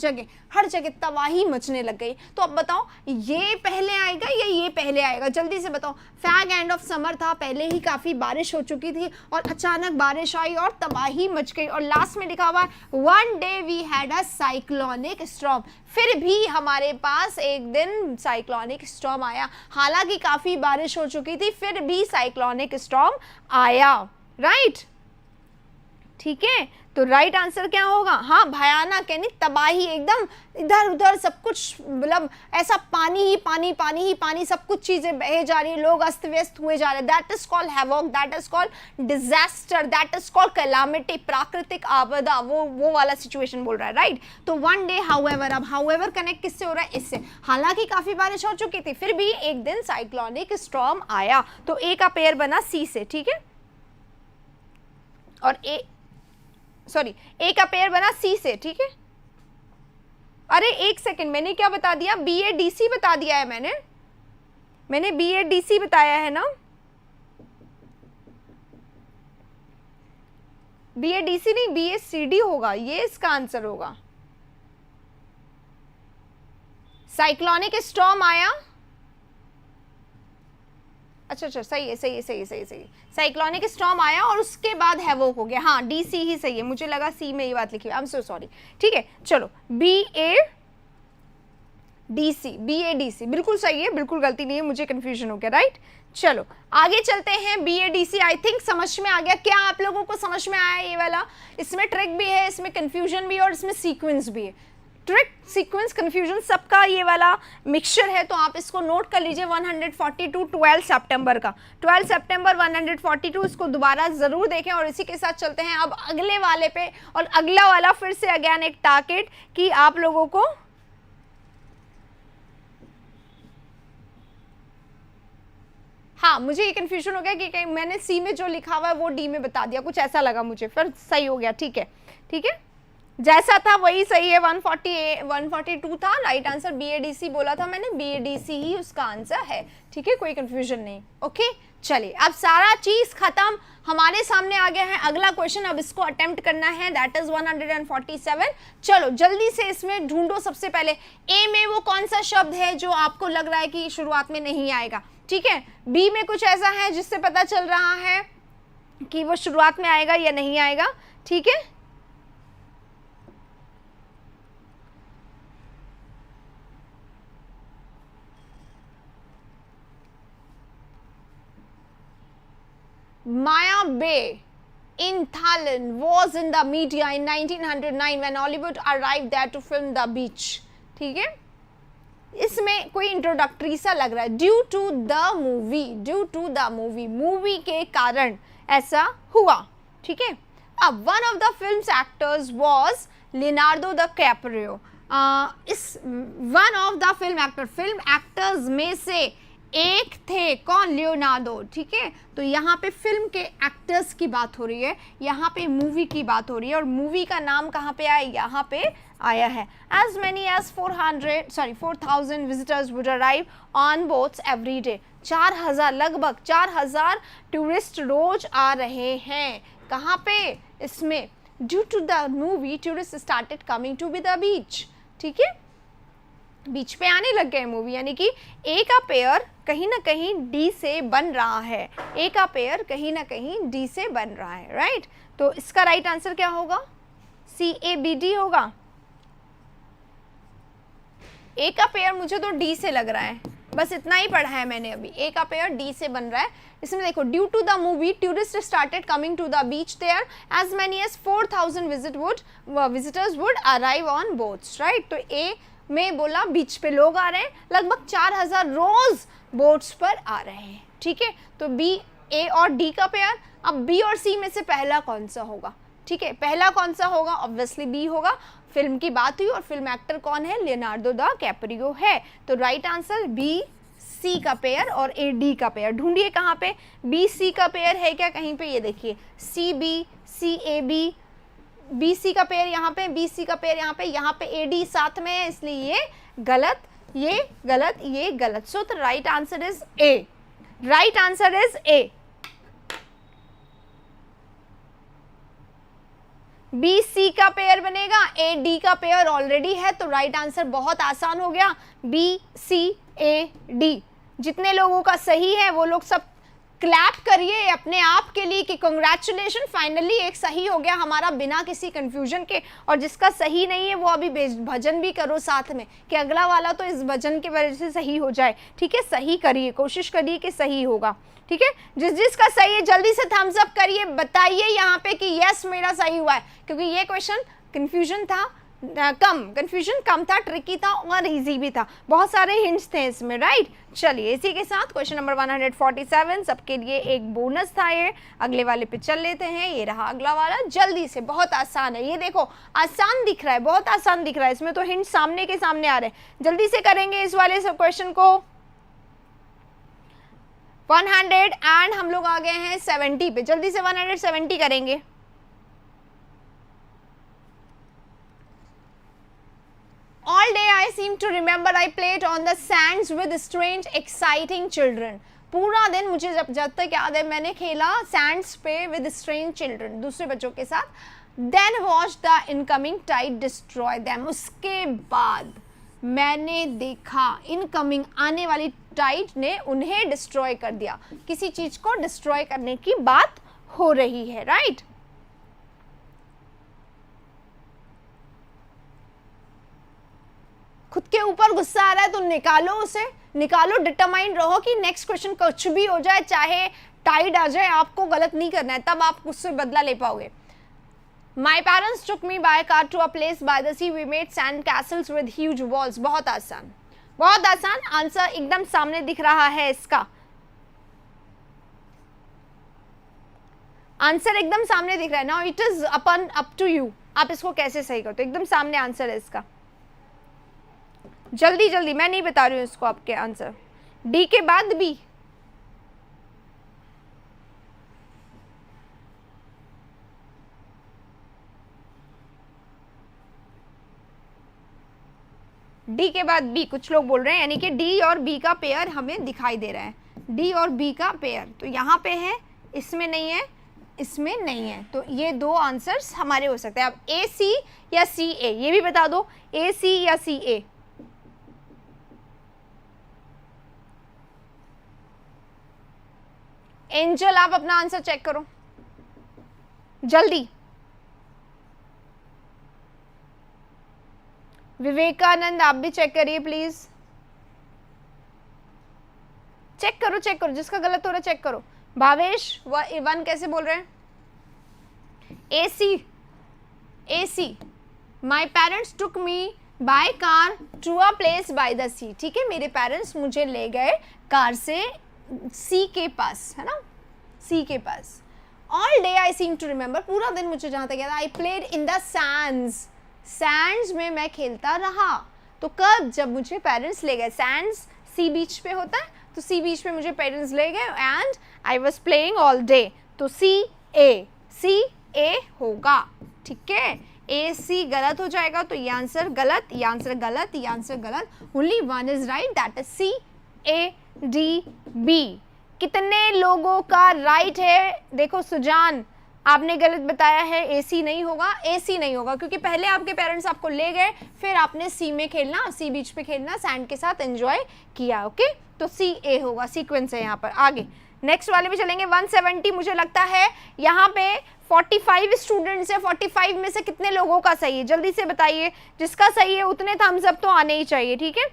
जगह तबाही मचने लग गई। तो अब बताओ ये पहले आएगा या ये पहले आएगा, जल्दी से बताओ। फैग एंड ऑफ समर था, पहले ही काफ़ी बारिश हो चुकी थी और अचानक बारिश आई और तबाही मच गई, और लास्ट में लिखा हुआ है one day we had a cyclonic storm, फिर भी हमारे पास एक दिन साइक्लोनिक स्टॉर्म आया। हालांकि काफ़ी बारिश हो चुकी थी, फिर भी साइक्लोनिक स्टॉर्म आया, राइट? ठीक है, तो राइट आंसर क्या होगा? हाँ, भयानक यानी तबाही, एकदम इधर उधर सब कुछ, मतलब ऐसा पानी ही पानी, सब कुछ चीजें बहे जा रही है, लोग अस्त व्यस्त हुए जा रहे हैं। That is called havoc, that is called disaster, that is called calamity, प्राकृतिक आपदा, वो वाला सिचुएशन बोल रहा है, राइट? तो वन डे हाउएवर, अब हाउएवर कनेक्ट किससे हो रहा है? इससे। हालांकि काफी बारिश हो चुकी थी, फिर भी एक दिन साइक्लोनिक स्टॉर्म आया, तो ए का पेयर बना सी से, ठीक है, और ए का पेयर बना सी से, ठीक है। अरे एक सेकंड, मैंने क्या बता दिया? बी ए डी सी बता दिया है मैंने बी ए डी सी बताया है ना, बी ए डी सी नहीं, बी ए सी डी होगा, ये इसका आंसर होगा। साइक्लोनिक स्टॉर्म आया, अच्छा, सही है। साइक्लोनिक स्टॉर्म आया और उसके बाद हैवॉक हो गया। हाँ, डी सी ही सही है, मुझे लगा सी में ये बात लिखी हुई, आई एम सो सॉरी। ठीक है, चलो बी ए डी सी बिल्कुल सही है, बिल्कुल गलती नहीं है, मुझे कंफ्यूजन हो गया, राइट? चलो आगे चलते हैं। B A D C I think समझ में आ गया। क्या आप लोगों को समझ में आया ये वाला? इसमें ट्रिक भी है, इसमें कंफ्यूजन भी है और इसमें सीक्वेंस भी है। ट्रिक, सीक्वेंस, कंफ्यूजन सबका ये वाला मिक्सचर है, तो आप इसको नोट कर लीजिए। 142 12 सितंबर का, 12 सितंबर 142, इसको दोबारा ज़रूर देखें। और इसी के साथ चलते हैं अब अगले वाले पे, और अगला वाला फिर से अगेन एक टारगेट कि आप लोगों को हाँ, मुझे ये कंफ्यूजन हो गया कि मैंने सी में जो लिखा हुआ है वो डी में बता दिया, कुछ ऐसा लगा मुझे, फिर सही हो गया। ठीक है, जैसा था वही सही है। 142 था right answer, B A D C बोला था मैंने, बी ए डी सी ही उसका आंसर है। ठीक है, कोई कंफ्यूजन नहीं। ओके, चलिए अब सारा चीज खत्म, हमारे सामने आ गया है अगला क्वेश्चन। अब इसको अटेम्प्ट करना है, दैट इज 147। चलो जल्दी से इसमें ढूंढो। सबसे पहले ए में वो कौन सा शब्द है जो आपको लग रहा है कि शुरुआत में नहीं आएगा? ठीक है, बी में कुछ ऐसा है जिससे पता चल रहा है कि वो शुरुआत में आएगा या नहीं आएगा। ठीक है, Maya Bay in Thailand was in the media in 1909 when Hollywood arrived there to film The Beach. ठीक है, इसमें कोई इंट्रोडक्टरी सा लग रहा है। ड्यू टू द मूवी के कारण ऐसा हुआ। ठीक है, अब one of the film actors was Leonardo DiCaprio. इस one of the film actors में से एक थे कौन? लियोनार्डो। ठीक है, तो यहाँ पे फिल्म के एक्टर्स की बात हो रही है, यहाँ पे मूवी की बात हो रही है, और मूवी का नाम कहाँ पे आया? यहाँ पे आया है। As many as 4,000 visitors would arrive on boats every day. 4,000, लगभग 4,000 टूरिस्ट रोज आ रहे हैं। कहाँ पे? इसमें due to the movie tourist started coming to the beach. ठीक है, बीच पे आने लग गए मूवी, यानी कि ए का पेयर कहीं ना कहीं डी से बन रहा है, ए का पेयर कहीं ना कहीं डी से बन रहा है, राइट? तो इसका राइट आंसर क्या होगा? सी ए बी डी होगा। ए का पेयर मुझे तो डी से लग रहा है, बस इतना ही पढ़ा है मैंने अभी। ए का पेयर डी से बन रहा है। इसमें देखो, due to the movie tourist started coming to the beach there, as many as 4,000 visitors would arrive on boats, right? तो ए में बोला बीच पे लोग आ रहे हैं, लगभग 4,000 रोज बोट्स पर आ रहे हैं। ठीक है, तो बी, ए और डी का पेयर अब बी और सी में से पहला कौन सा होगा? ठीक है, पहला कौन सा होगा? ऑब्वियसली बी होगा। फिल्म की बात हुई और फिल्म एक्टर कौन है? लियोनार्डो द कैप्रियो है। तो राइट आंसर बी सी का पेयर और ए डी का पेयर। ढूंढिए कहाँ पे बी सी का पेयर है क्या कहीं पे? ये देखिए C B, C A B, B C का पेयर यहाँ पे, बी सी का पेयर यहाँ पे ए डी साथ में है, इसलिए ये गलत, ये गलत, ये गलत। So the right answer is A. Right answer is A. B C का पेयर बनेगा, ए डी का पेयर ऑलरेडी है, तो राइट आंसर बहुत आसान हो गया, बी सी ए डी। जितने लोगों का सही है वो लोग सब क्लैप करिए अपने आप के लिए कि कंग्रेचुलेशन, फाइनली एक सही हो गया हमारा बिना किसी कंफ्यूजन के। और जिसका सही नहीं है वो अभी भजन भी करो साथ में कि अगला वाला तो इस भजन की वजह से सही हो जाए। ठीक है, सही करिए, कोशिश करिए कि सही होगा। ठीक है, जिसका सही है जल्दी से थम्स अप करिए, बताइए यहाँ पे कि यस मेरा सही हुआ है, क्योंकि ये क्वेश्चन कंफ्यूजन था, कंफ्यूजन कम था, ट्रिकी था और इजी भी था, बहुत सारे हिंट्स थे इसमें। राइट, चलिए इसी के साथ क्वेश्चन नंबर 147 सबके लिए एक बोनस था। ये अगले वाले पे चल लेते हैं। ये रहा अगला वाला, जल्दी से, बहुत आसान है। ये देखो आसान दिख रहा है, बहुत आसान दिख रहा है, इसमें तो हिंट सामने के सामने आ रहे हैं। जल्दी से करेंगे इस वाले सब क्वेश्चन को। 100 एंड हम लोग आ गए हैं 70 पे, जल्दी से 170 करेंगे। All day I seem to remember I played on the sands with strange exciting children. पूरा दिन मुझे जब तक याद है मैंने खेला सैंड्स पे with strange children, दूसरे बच्चों के साथ। Then watched the incoming tide destroy them. उसके बाद मैंने देखा इनकमिंग आने वाली टाइड ने उन्हें डिस्ट्रॉय कर दिया। किसी चीज को डिस्ट्रॉय करने की बात हो रही है। राइट, खुद के ऊपर गुस्सा आ रहा है तो निकालो उसे, निकालो, डिटरमाइंड रहो कि नेक्स्ट क्वेश्चन कुछ भी हो जाए, चाहे टाइड आ जाए, आपको गलत नहीं करना है, तब आप उससे बदला ले पाओगे। My parents took me by car to a place by the sea. We made sand castles with huge walls. बहुत आसान, बहुत आसान। आंसर एकदम सामने दिख रहा है इसका, आंसर एकदम सामने दिख रहा है। Now it is up to you, आप इसको कैसे सही करते हो। एकदम सामने आंसर है इसका, जल्दी जल्दी, मैं नहीं बता रही हूँ इसको आपके आंसर। डी के बाद बी, डी के बाद बी, कुछ लोग बोल रहे हैं, यानी कि डी और बी का पेयर हमें दिखाई दे रहा है, डी और बी का पेयर। तो यहाँ पे है, इसमें नहीं है, इसमें नहीं है, तो ये दो आंसर्स हमारे हो सकते हैं। अब ए सी या सी ए, ये भी बता दो, ए सी या सी ए। एंजल आप अपना आंसर चेक करो जल्दी। विवेकानंद आप भी चेक करिए प्लीज, चेक करो, चेक करो, जिसका गलत हो रहा है चेक करो। भावेश वन कैसे बोल रहे हैं? A C, A C. My parents took me by car to a place by the sea. ठीक है, मेरे पेरेंट्स मुझे ले गए कार से सी के पास, है ना, सी के पास। All day I seem to remember, पूरा दिन मुझे जहां तक याद, I played in the sands, sands में मैं खेलता रहा। तो कब? जब मुझे पेरेंट्स ले गए। सैंड्स सी बीच पे होता है, तो सी बीच पे मुझे पेरेंट्स ले गए and I was playing all day. तो सी ए होगा। ठीक है, ए सी गलत हो जाएगा, तो ये आंसर गलत, ये आंसर गलत, ये आंसर गलत। Only one is right, that is C A D B. कितने लोगों का राइट है? देखो सुजान आपने गलत बताया है, एसी नहीं होगा, एसी नहीं होगा, क्योंकि पहले आपके पेरेंट्स आपको ले गए, फिर आपने सी में खेलना, सी बीच पे खेलना, सैंड के साथ एंजॉय किया। ओके, तो सी ए होगा, सीक्वेंस है यहाँ पर। आगे नेक्स्ट वाले पे चलेंगे। 170 मुझे लगता है यहाँ पे 45 स्टूडेंट्स है, 45 में से कितने लोगों का सही है? जल्दी से बताइए, जिसका सही है उतने थम्स अप तो आने ही चाहिए। ठीक है,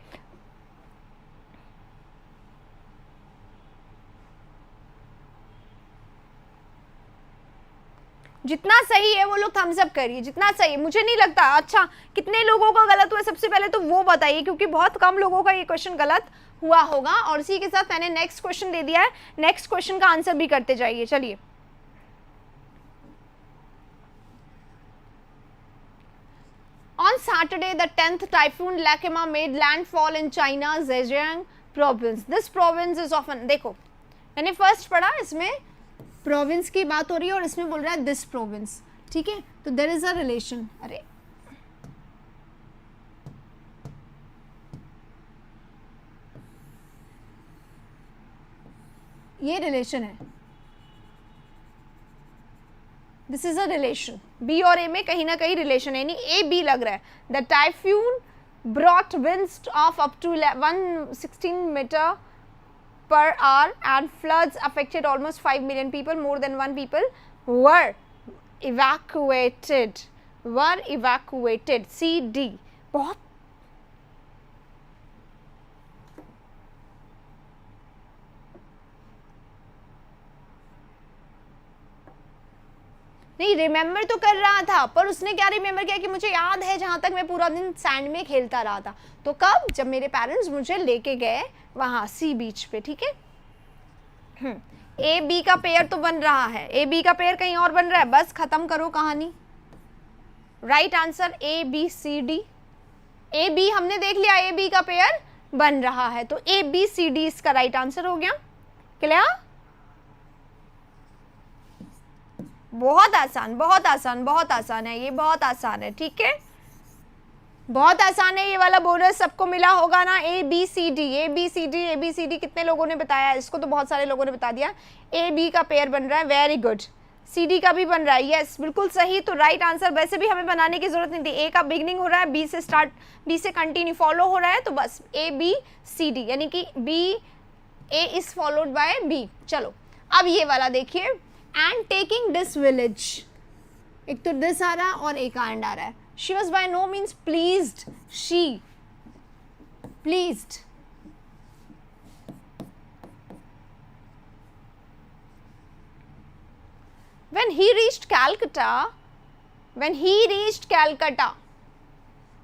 जितना सही है वो लोग थम्स अप करिए, जितना सही है। मुझे नहीं लगता, अच्छा कितने लोगों का गलत हुआ सबसे पहले तो वो बताइए, क्योंकि बहुत कम लोगों का ये क्वेश्चन गलत हुआ होगा। और इसी के साथ मैंने नेक्स्ट क्वेश्चन दे दिया है, नेक्स्ट क्वेश्चन का आंसर भी करते जाइए। चलिए Saturday, the 10th typhoon Lakima made landfall in China's Zhejiang province. This province is often, देखो मैंने फर्स्ट पढ़ा, इसमें प्रोविंस की बात हो रही है और इसमें बोल रहा है दिस प्रोविंस, ठीक है, तो देयर इज अ रिलेशन. अरे ये रिलेशन है, this is a relation. B और ए में कहीं ना कहीं रिलेशन है, यानी ए बी लग रहा है. The typhoon brought winds of up to 116 meter per hour and floods affected almost 5 million people. More than 1 people were evacuated. C D. बहुत नहीं, रिमेंबर तो कर रहा था, पर उसने क्या रिमेंबर किया कि मुझे याद है जहां तक मैं पूरा दिन सैंड में खेलता रहा था. तो कब? जब मेरे पेरेंट्स मुझे लेके गए वहां सी बीच पे, ठीक है. ए बी का पेयर तो बन रहा है, ए बी का पेयर कहीं और बन रहा है, बस खत्म करो कहानी. Right answer A B C D. A B हमने देख लिया, ए बी का पेयर बन रहा है, तो ए बी सी डी इसका राइट आंसर हो गया. क्लियर? बहुत आसान, बहुत आसान, बहुत आसान है ये, बहुत आसान है, ठीक है, बहुत आसान है. ये वाला बोनस सबको मिला होगा ना. A B C D, A B C D, A B C D कितने लोगों ने बताया? इसको तो बहुत सारे लोगों ने बता दिया. ए बी का पेयर बन रहा है, वेरी गुड. सी डी का भी बन रहा है, यस बिल्कुल सही. तो राइट आंसर, वैसे भी हमें बनाने की जरूरत नहीं थी. ए का बिगनिंग हो रहा है, बी से स्टार्ट, बी से कंटिन्यू फॉलो हो रहा है, तो बस ए बी सी डी, यानी कि B A is followed by B. चलो अब ये वाला देखिए. एंड टेकिंग दिस विलेज, एक तो दिस आ रहा और एक एंड आ रहा है. She was by no means pleased, she pleased. when he reached Calcutta,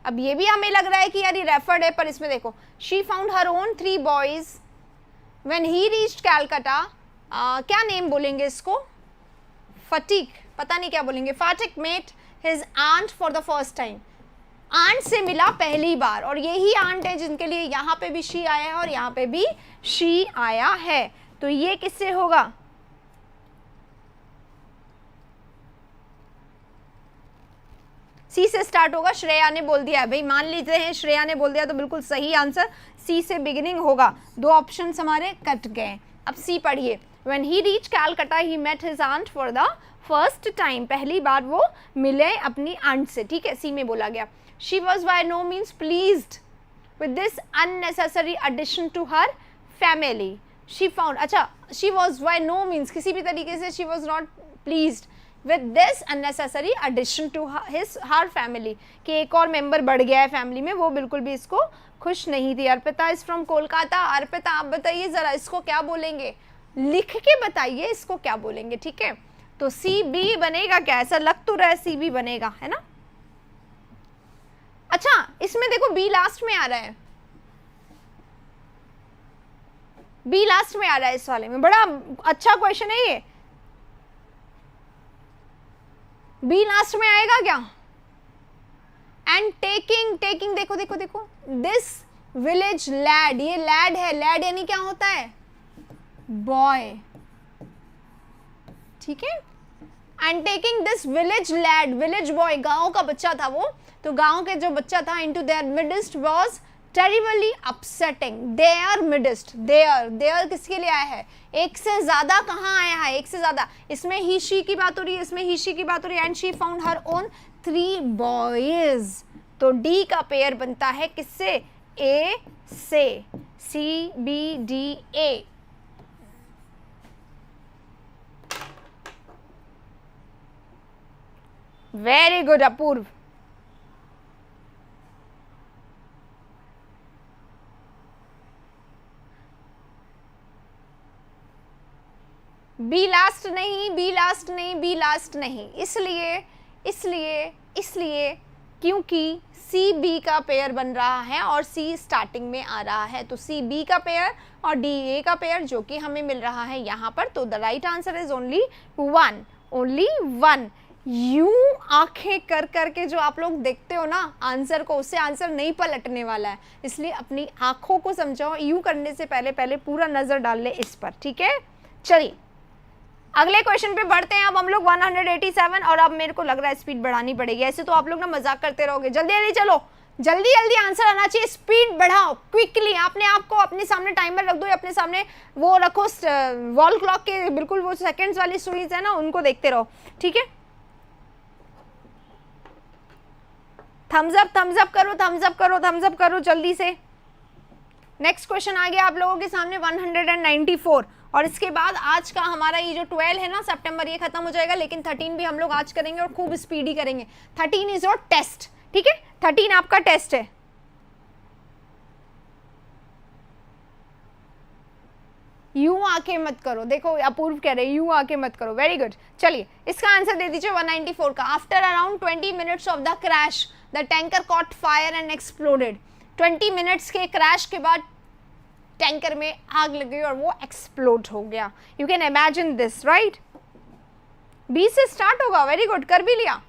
अब ये भी हमें लग रहा है कि यार ये रेफर्ड है, पर इसमें देखो she found her own 3 boys when he reached Calcutta. क्या नेम बोलेंगे इसको? फटीक, पता नहीं क्या बोलेंगे. Phatik met his aunt for the first time, aunt से मिला पहली बार, और यही आंट है जिनके लिए यहाँ पे भी शी आया है और यहाँ पे भी शी आया है. तो ये किससे होगा? सी से स्टार्ट होगा. श्रेया ने बोल दिया है भाई, मान लीजिए हैं श्रेया ने बोल दिया तो बिल्कुल सही आंसर सी से बिगिनिंग होगा. 2 ऑप्शन हमारे कट गए. अब सी पढ़िए. When he reached Calcutta, he met his aunt for the first time. पहली बार वो मिले अपनी आंट से, ठीक है, सी में बोला गया. She was by no means pleased with this unnecessary addition to her family. She found, अच्छा, she was by no means, किसी भी तरीके से she was not pleased with this unnecessary addition to her family, कि एक और member बढ़ गया है फैमिली में, वो बिल्कुल भी इसको खुश नहीं थी. Arpita is from Kolkata. अर्पिता आप बताइए जरा, इसको क्या बोलेंगे? लिख के बताइए इसको क्या बोलेंगे, ठीक है. तो सी बी बनेगा क्या? ऐसा लग तो रहा है सी बी बनेगा, है ना. अच्छा, इसमें देखो बी लास्ट में आ रहा है, बी लास्ट में आ रहा है इस वाले में. बड़ा अच्छा क्वेश्चन है ये. बी लास्ट में आएगा क्या? एंड टेकिंग देखो देखो देखो, दिस विलेज लैड, ये लैड है, लैड यानी क्या होता है? बॉय, ठीक है. And taking this village lad, village boy, गांव का बच्चा था वो, तो गांव के जो बच्चा था, into their midst was terribly upsetting. Their midst, their किसके लिए आया है? एक से ज्यादा कहाँ आया है? एक से ज्यादा. इसमें ही शी की बात हो रही है, इसमें ही शी की बात हो रही है. And she found her own 3 boys. तो डी का पेयर बनता है किससे? ए से. C B D A. Very good Apoorva. B last नहीं, बी लास्ट नहीं, बी लास्ट नहीं. इसलिए क्योंकि सी बी का पेयर बन रहा है और सी स्टार्टिंग में आ रहा है. तो सी बी का पेयर और डी ए का पेयर जो कि हमें मिल रहा है यहाँ पर. तो the right answer is only 1. यूं आंखें कर करके जो आप लोग देखते हो ना आंसर को, उससे आंसर नहीं पलटने वाला है, इसलिए अपनी आंखों को समझाओ। यूं करने से पहले पहले पूरा नजर डाल ले इस पर, ठीक है। चलिए अगले क्वेश्चन पे बढ़ते हैं। अब हम लोग 187, और अब मेरे को लग रहा है स्पीड बढ़ानी पड़ेगी, ऐसे तो आप लोग ना मजाक करते रहोगे। जल्दी जल्दी चलो, जल्दी जल्दी आंसर आना चाहिए, स्पीड बढ़ाओ क्विकली। आपने आपको अपने सामने टाइमर रख दो, या अपने सामने वो रखो वॉल क्लॉक के बिल्कुल वो सेकंड्स वाली सुईज है ना, उनको देखते रहो, ठीक है। थम्स अप करो, थम्स अप करो जल्दी से। नेक्स्ट क्वेश्चन आ गया आप लोगों के सामने 194, और इसके बाद आज का हमारा ये जो 12 है ना सितंबर, ये खत्म हो जाएगा, लेकिन 13 भी हम लोग आज करेंगे और खूब स्पीडी करेंगे। 13 इज योर टेस्ट, ठीक है, 13 आपका टेस्ट है। यूं आके मत करो, देखो अपूर्व कह रहे यूं आके मत करो, वेरी गुड। चलिए इसका आंसर दे दीजिए 194 का। After around 20 minutes of the crash the tanker cot fire and exploded. 20 minutes के क्रैश के बाद टैंकर में आग लग गई और वो एक्सप्लोड हो गया। You can imagine this, right. B से स्टार्ट होगा, वेरी गुड, कर भी लिया।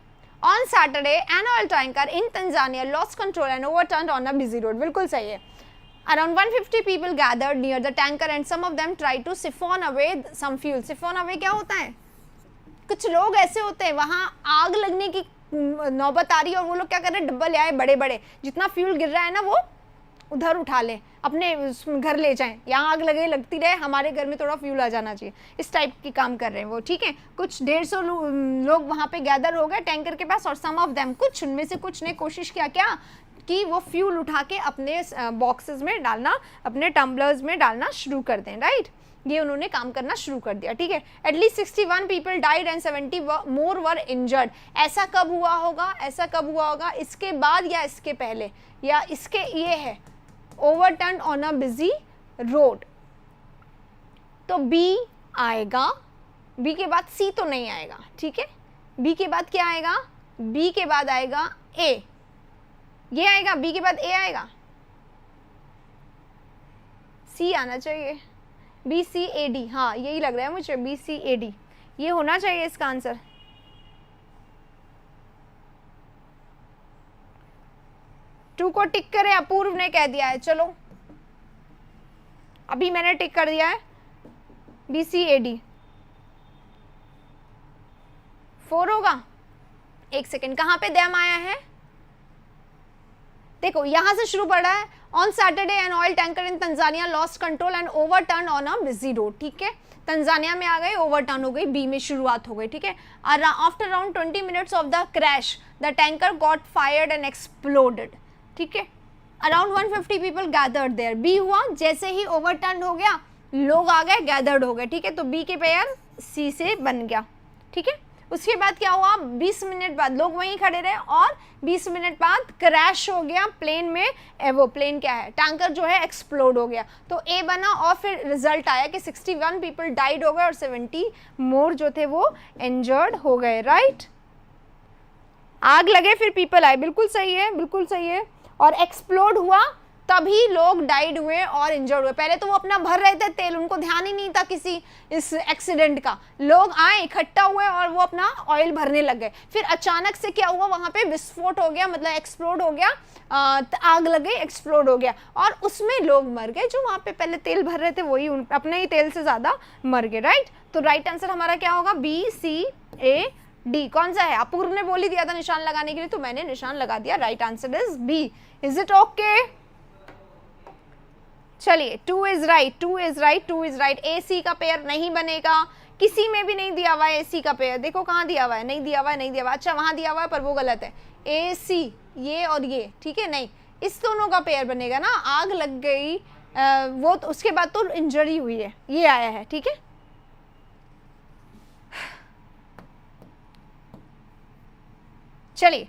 On Saturday an oil tanker in Tanzania lost control and overturned on a busy road, बिल्कुल सही है। Around 150 people gathered near the tanker and some of them tried to siphon away some fuel. Siphon away क्या होता है? कुछ लोग ऐसे होते हैं वहाँ आग लगने की नौबत आ रही है और वो लोग क्या कर रहे हैं, डब्बा ले आए बड़े बड़े, जितना फ्यूल गिर रहा है ना वो उधर उठा लें, अपने घर ले जाएं, यहाँ आग लगे लगती रहे, हमारे घर में थोड़ा फ्यूल आ जाना चाहिए, इस टाइप की काम कर रहे हैं वो, ठीक है। कुछ 150 लोग वहाँ पे गैदर हो गए टैंकर के पास, और सम ऑफ देम, कुछ उनमें से कुछ ने कोशिश किया क्या कि वो फ्यूल उठा के अपने बॉक्सेस में डालना, अपने टम्बलर्स में डालना शुरू कर दें, राइट। ये उन्होंने काम करना शुरू कर दिया, ठीक है। At least 61 people died and 70 more were injured. ऐसा कब हुआ होगा, ऐसा कब हुआ होगा, इसके बाद या इसके पहले, या इसके, ये है overturn on a busy road, तो बी आएगा, बी के बाद सी तो नहीं आएगा, ठीक है। बी के बाद क्या आएगा, बी के बाद आएगा ए, ये आएगा, बी के बाद ए आएगा, सी आना चाहिए, बी सी ए डी, हाँ यही लग रहा है मुझे, बी सी ए डी ये होना चाहिए इसका आंसर। टू को टिक करें, अपूर्व ने कह दिया है, चलो अभी मैंने टिक कर दिया है, बी सी ए डी 4 होगा। एक सेकेंड, कहाँ पे दैम आया है, देखो यहां से शुरू पड़ रहा है। On Saturday an oil tanker in Tanzania lost control and overturn on a busy road, ठीक है। तंजानिया में आ गए, ओवरटर्न हो गई, बी में शुरुआत हो गई, ठीक है। After around 20 minutes of the crash the tanker got fired and exploded, ठीक है। Around 150 people gathered there, B हुआ, जैसे ही ओवरटर्न हो गया लोग आ गए, गैदर्ड हो गए, ठीक है। तो बी के पेयर सी से बन गया, ठीक है। उसके बाद क्या हुआ, 20 मिनट बाद लोग वहीं खड़े रहे और 20 मिनट बाद क्रैश हो गया प्लेन में, वो प्लेन क्या है, टैंकर जो है एक्सप्लोड हो गया, तो ए बना, और फिर रिजल्ट आया कि 61 पीपल डाइड हो गए और 70 मोर जो थे वो इंजर्ड हो गए, राइट। आग लगे फिर पीपल आए, बिल्कुल सही है, बिल्कुल सही है। और एक्सप्लोड हुआ तभी लोग डाइड हुए और इंजर्ड हुए। पहले तो वो अपना भर रहे थे तेल, उनको ध्यान ही नहीं था किसी इस एक्सीडेंट का, लोग आए इकट्ठा हुए और वो अपना ऑयल भरने लग गए। फिर अचानक से क्या हुआ, वहां पे विस्फोट हो गया, मतलब एक्सप्लोड हो गया, आग लग गई, एक्सप्लोड हो गया, और उसमें लोग मर गए जो वहां पे पहले तेल भर रहे थे, वही अपने ही तेल से ज्यादा मर गए, राइट। तो राइट आंसर हमारा क्या होगा, बी सी ए डी। कौन सा है, अपूर्व ने बोल ही दिया था निशान लगाने के लिए, तो मैंने निशान लगा दिया, right answer is B. Is it okay? चलिए 2 is right, 2 is right, 2 is right. A C का पेयर नहीं बनेगा, किसी में भी नहीं दिया हुआ है ए सी का पेयर, देखो कहाँ दिया हुआ है, नहीं दिया हुआ है, नहीं दिया हुआ, अच्छा वहां दिया हुआ है पर वो गलत है, ए सी ये और ये, ठीक है, नहीं, इस दोनों का पेयर बनेगा ना। आग लग गई वो तो उसके बाद तो इंजरी हुई है, ये आया है, ठीक है। चलिए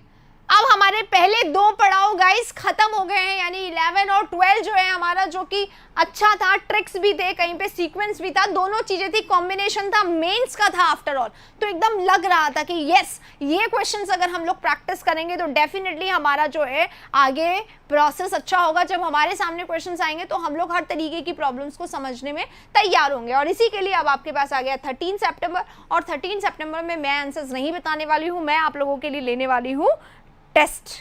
अब हमारे हमारे पहले 2 पड़ाव गाइस खत्म हो गए हैं, यानी 11 और 12 जो है हमारा, जो कि अच्छा था, ट्रिक्स भी थे, कहीं पे सीक्वेंस भी था, दोनों चीजें थी, कॉम्बिनेशन था, मेंस का था आफ्टर ऑल। तो एकदम लग रहा था कि यस, ये क्वेश्चंस अगर हम लोग प्रैक्टिस करेंगे तो डेफिनेटली हमारा जो है आगे प्रोसेस अच्छा होगा। जब हमारे सामने क्वेश्चंस आएंगे तो हम लोग हर तरीके की प्रॉब्लम्स को समझने में तैयार होंगे। और इसी के लिए अब आपके पास आ गया 13 सितंबर, और 13 सितंबर में मैं आंसर्स नहीं बताने वाली हूँ, मैं आप लोगों के लिए लेने वाली हूँ टेस्ट।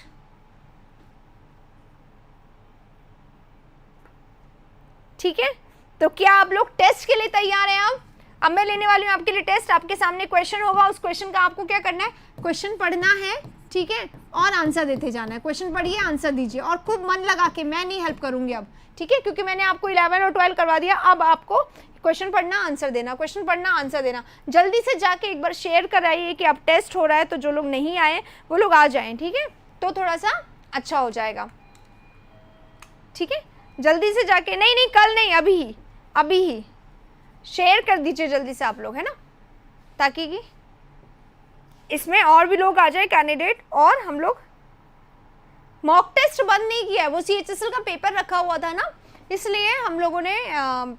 ठीक है, तो क्या आप लोग टेस्ट के लिए तैयार हैं? अब मैं लेने वाली हूँ आपके लिए टेस्ट। आपके सामने क्वेश्चन होगा, उस क्वेश्चन का आपको क्या करना है, क्वेश्चन पढ़ना है, ठीक है, और आंसर देते जाना है। क्वेश्चन पढ़िए, आंसर दीजिए, और खूब मन लगा के, मैं नहीं हेल्प करूंगी अब, ठीक है, क्योंकि मैंने आपको 11 और 12 करवा दिया। अब आपको क्वेश्चन पढ़ना, आंसर देना, क्वेश्चन पढ़ना, आंसर देना। जल्दी से जाके एक बार शेयर कराइए कि अब टेस्ट हो रहा है, तो जो लोग नहीं आए वो लोग आ जाएं, ठीक है, तो थोड़ा सा अच्छा हो जाएगा। ठीक है, जल्दी से जाके, नहीं कल नहीं, अभी ही शेयर कर दीजिए जल्दी से आप लोग, है ना, ताकि कि इसमें और भी लोग आ जाए कैंडिडेट। और हम लोग मॉक टेस्ट बंद नहीं किया है, वो CHSL का पेपर रखा हुआ था ना, इसलिए हम लोगों ने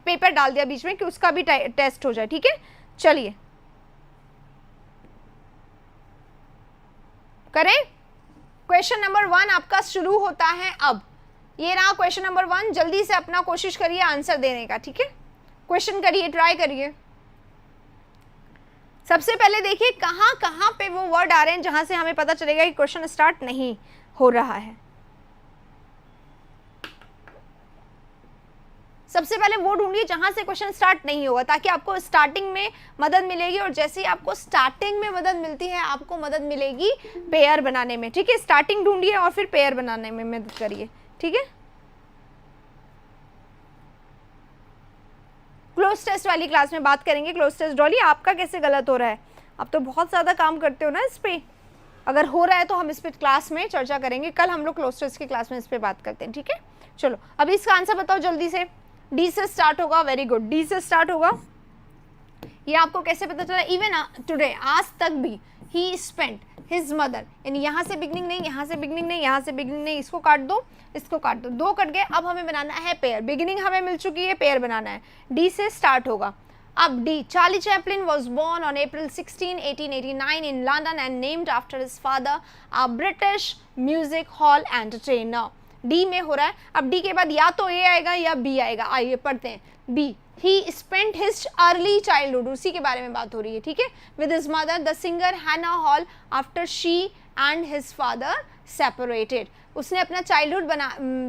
पेपर डाल दिया बीच में कि उसका भी टेस्ट हो जाए। ठीक है, चलिए करें। क्वेश्चन नंबर 1 आपका शुरू होता है अब। ये रहा क्वेश्चन नंबर 1, जल्दी से अपना कोशिश करिए आंसर देने का। ठीक है, क्वेश्चन करिए, ट्राई करिए। सबसे पहले देखिए कहाँ कहाँ पे वो वर्ड आ रहे हैं जहां से हमें पता चलेगा कि क्वेश्चन स्टार्ट नहीं हो रहा है। सबसे पहले वो ढूंढिए जहां से क्वेश्चन स्टार्ट नहीं होगा, ताकि आपको स्टार्टिंग में मदद मिलेगी। और जैसे ही आपको स्टार्टिंग में मदद मिलती है, आपको मदद मिलेगी पेयर बनाने में। ठीक है, स्टार्टिंग ढूंढिए और फिर पेयर बनाने में मदद करिए। ठीक है, क्लोज टेस्ट वाली क्लास में बात करेंगे। क्लोज टेस्ट डॉली, आपका कैसे गलत हो रहा है? आप तो बहुत ज़्यादा काम करते हो ना इस पे। अगर हो रहा है तो हम इस पे क्लास में चर्चा करेंगे। कल हम लोग क्लोज टेस्ट की क्लास में इस पे बात करते हैं। ठीक है, चलो अभी इसका आंसर बताओ जल्दी से। डी से स्टार्ट होगा, वेरी गुड, डी से स्टार्ट होगा। ये आपको कैसे पता चला? इवन टुडे, आज तक भी, ही स्पेंट हिज मदर, यानी यहाँ से बिगनिंग नहीं, यहाँ से बिगनिंग नहीं, यहाँ से बिगनिंग नहीं, इसको काट दो, इसको काट दो, 2 कट गए। अब हमें बनाना है पेयर। बिगिनिंग हमें मिल चुकी है, पेयर बनाना है। डी से स्टार्ट होगा। अब D, Charlie Chaplin was born on April 16, 1889 in London and named after his father, a British music hall entertainer. D में हो रहा है। अब डी के बाद या तो ए आएगा या बी आएगा। आइए पढ़ते हैं। B, he spent his early childhood, उसी के बारे में बात हो रही है। ठीक है, with his mother the singer Hannah Hall after she and his father separated. उसने अपना चाइल्डहुड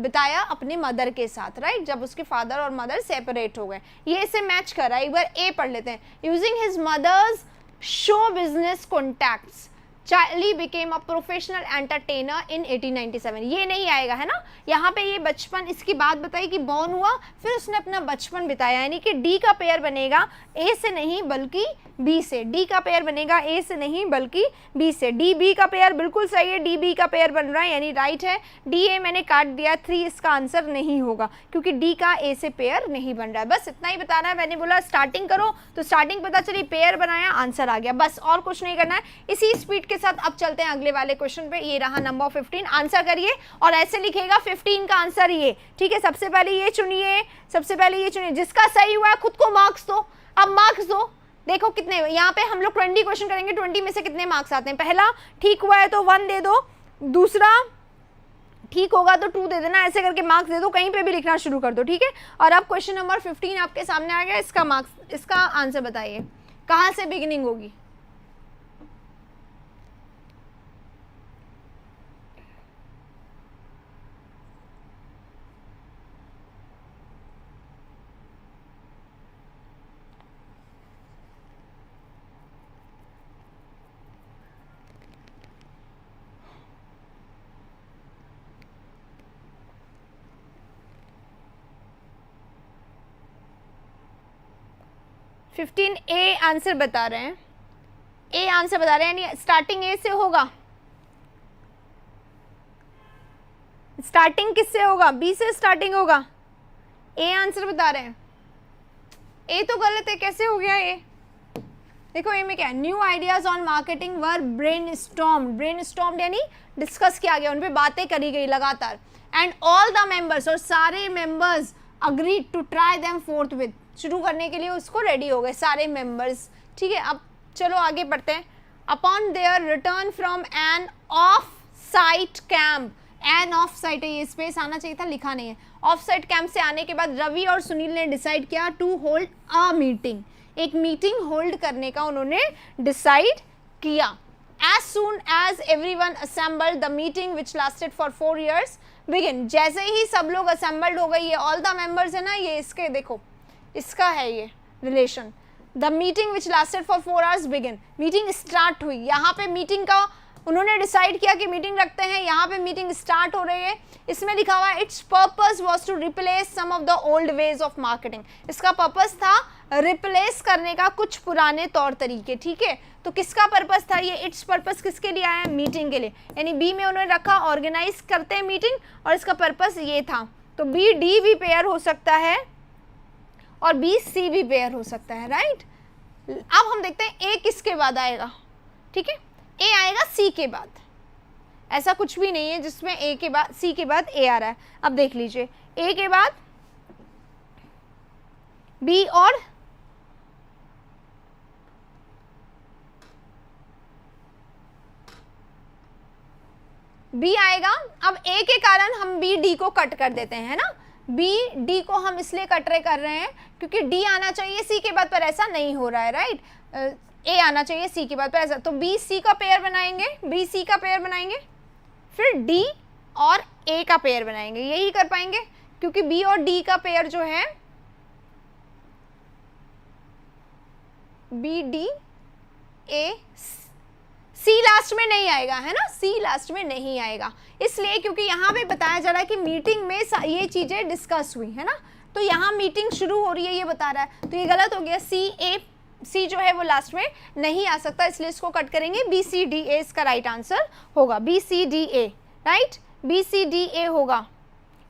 बिताया अपने मदर के साथ, राइट, जब उसके फादर और मदर सेपरेट हो गए। ये इसे मैच कर रहा है। एक बार ए पढ़ लेते हैं। Using his mother's show business contacts, Charlie became a professional entertainer in 1897। ये नहीं आएगा, है ना, यहाँ पे ये बचपन, इसकी बात बताई कि बॉर्न हुआ, फिर उसने अपना बचपन बिताया, यानी कि डी का पेयर बनेगा ए से नहीं बल्कि बी से। डी का पेयर बनेगा ए से नहीं बल्कि बी से। डी बी का पेयर बिल्कुल सही है, डी बी का पेयर बन रहा है, यानी राइट है। डी ए मैंने काट दिया, 3 इसका आंसर नहीं होगा, क्योंकि डी का ए से पेयर नहीं बन रहा है। बस इतना ही बताना है। मैंने बोला स्टार्टिंग करो, तो स्टार्टिंग पता चली, पेयर बनाया, आंसर आ गया, बस और कुछ नहीं करना है। इसी स्पीड के साथ अब चलते हैं अगले वाले क्वेश्चन पे। ये रहा नंबर 15, आंसर करिए और ऐसे लिखेगा 15 का आंसर ये। ठीक है, सबसे पहले ये चुनिए, सबसे पहले ये चुनिए, जिसका सही हुआ है खुद को मार्क्स दो। अब मार्क्स दो, देखो कितने, यहाँ पे हम लोग 20 क्वेश्चन करेंगे, 20 में से कितने मार्क्स आते हैं। पहला ठीक हुआ है तो 1 दे दो, दूसरा ठीक होगा तो 2 दे देना, ऐसे करके मार्क्स दे दो, कहीं पे भी लिखना शुरू कर दो। ठीक है, और अब क्वेश्चन नंबर 15 आपके सामने आ गया। इसका मार्क्स, इसका आंसर बताइए, कहाँ से बिगिनिंग होगी? ए आंसर बता रहे हैं, ए आंसर बता रहे हैं, यानी स्टार्टिंग ए से होगा। स्टार्टिंग किससे होगा? बी से स्टार्टिंग होगा। ए आंसर बता रहे हैं। ए तो गलत है, कैसे हो गया? देखो ए में क्या है, न्यू आइडियाज ऑन मार्केटिंग वर ब्रेनस्टॉर्म्ड यानी डिस्कस किया गया, उन पे बातें करी गई लगातार। एंड ऑल द मेंबर्स, और सारे members agree to try them forthwith, शुरू करने के लिए उसको रेडी हो गए सारे मेंबर्स। ठीक है, अब चलो आगे बढ़ते हैं। Upon their return from an off site camp, an off site है, ये स्पेस आना चाहिए था, लिखा नहीं है। ऑफ साइट कैंप से आने के बाद रवि और सुनील ने डिसाइड किया टू होल्ड अ मीटिंग, एक मीटिंग होल्ड करने का उन्होंने डिसाइड किया। As soon as everyone assembled the meeting which lasted for 4 years begin, जैसे ही सब लोग असेंबल्ड हो गए, ये ऑल द मेंबर्स है ना, ये इसके देखो इसका है ये relation. The meeting which lasted for 4 hours begin, meeting start हुई। यहाँ पे मीटिंग का उन्होंने डिसाइड किया कि मीटिंग रखते हैं, यहाँ पे मीटिंग स्टार्ट हो रही है। इसमें लिखा हुआ है its purpose was to replace some of the old ways of marketing, इसका पर्पस था रिप्लेस करने का कुछ पुराने तौर तरीके। ठीक है, तो किसका पर्पस था ये, इट्स पर्पस किसके लिए आया है, मीटिंग के लिए। यानी बी में उन्होंने रखा ऑर्गेनाइज करते हैं मीटिंग, और इसका पर्पस ये था। तो बी डी भी पेयर हो सकता है और बी सी भी पेयर हो सकता है, राइट। अब हम देखते हैं ए किसके बाद आएगा। ठीक है, ए आएगा सी के बाद, ऐसा कुछ भी नहीं है जिसमें ए के बाद सी के बाद ए आ रहा है। अब देख लीजिए, ए के बाद बी और बी आएगा। अब ए के कारण हम बी डी को कट कर देते हैं, है ना। बी डी को हम इसलिए कट कर रहे हैं क्योंकि डी आना चाहिए सी के बाद, पर ऐसा नहीं हो रहा है, राइट। ए आना चाहिए सी के बाद, पर ऐसा, तो बी सी का पेयर बनाएंगे, बी सी का पेयर बनाएंगे, फिर डी और ए का पेयर बनाएंगे, यही कर पाएंगे क्योंकि बी और डी का पेयर जो है B D A, C last में नहीं आएगा, है ना, सी लास्ट में नहीं आएगा, इसलिए क्योंकि यहाँ पे बताया जा रहा है कि मीटिंग में ये चीजें डिस्कस हुई, है ना। तो यहाँ मीटिंग शुरू हो रही है ये बता रहा है, तो ये गलत हो गया। सी जो है वो लास्ट में नहीं आ सकता, इसलिए इसको कट करेंगे। बी सी डी ए इसका राइट आंसर होगा, B C D A, right, B C D A होगा।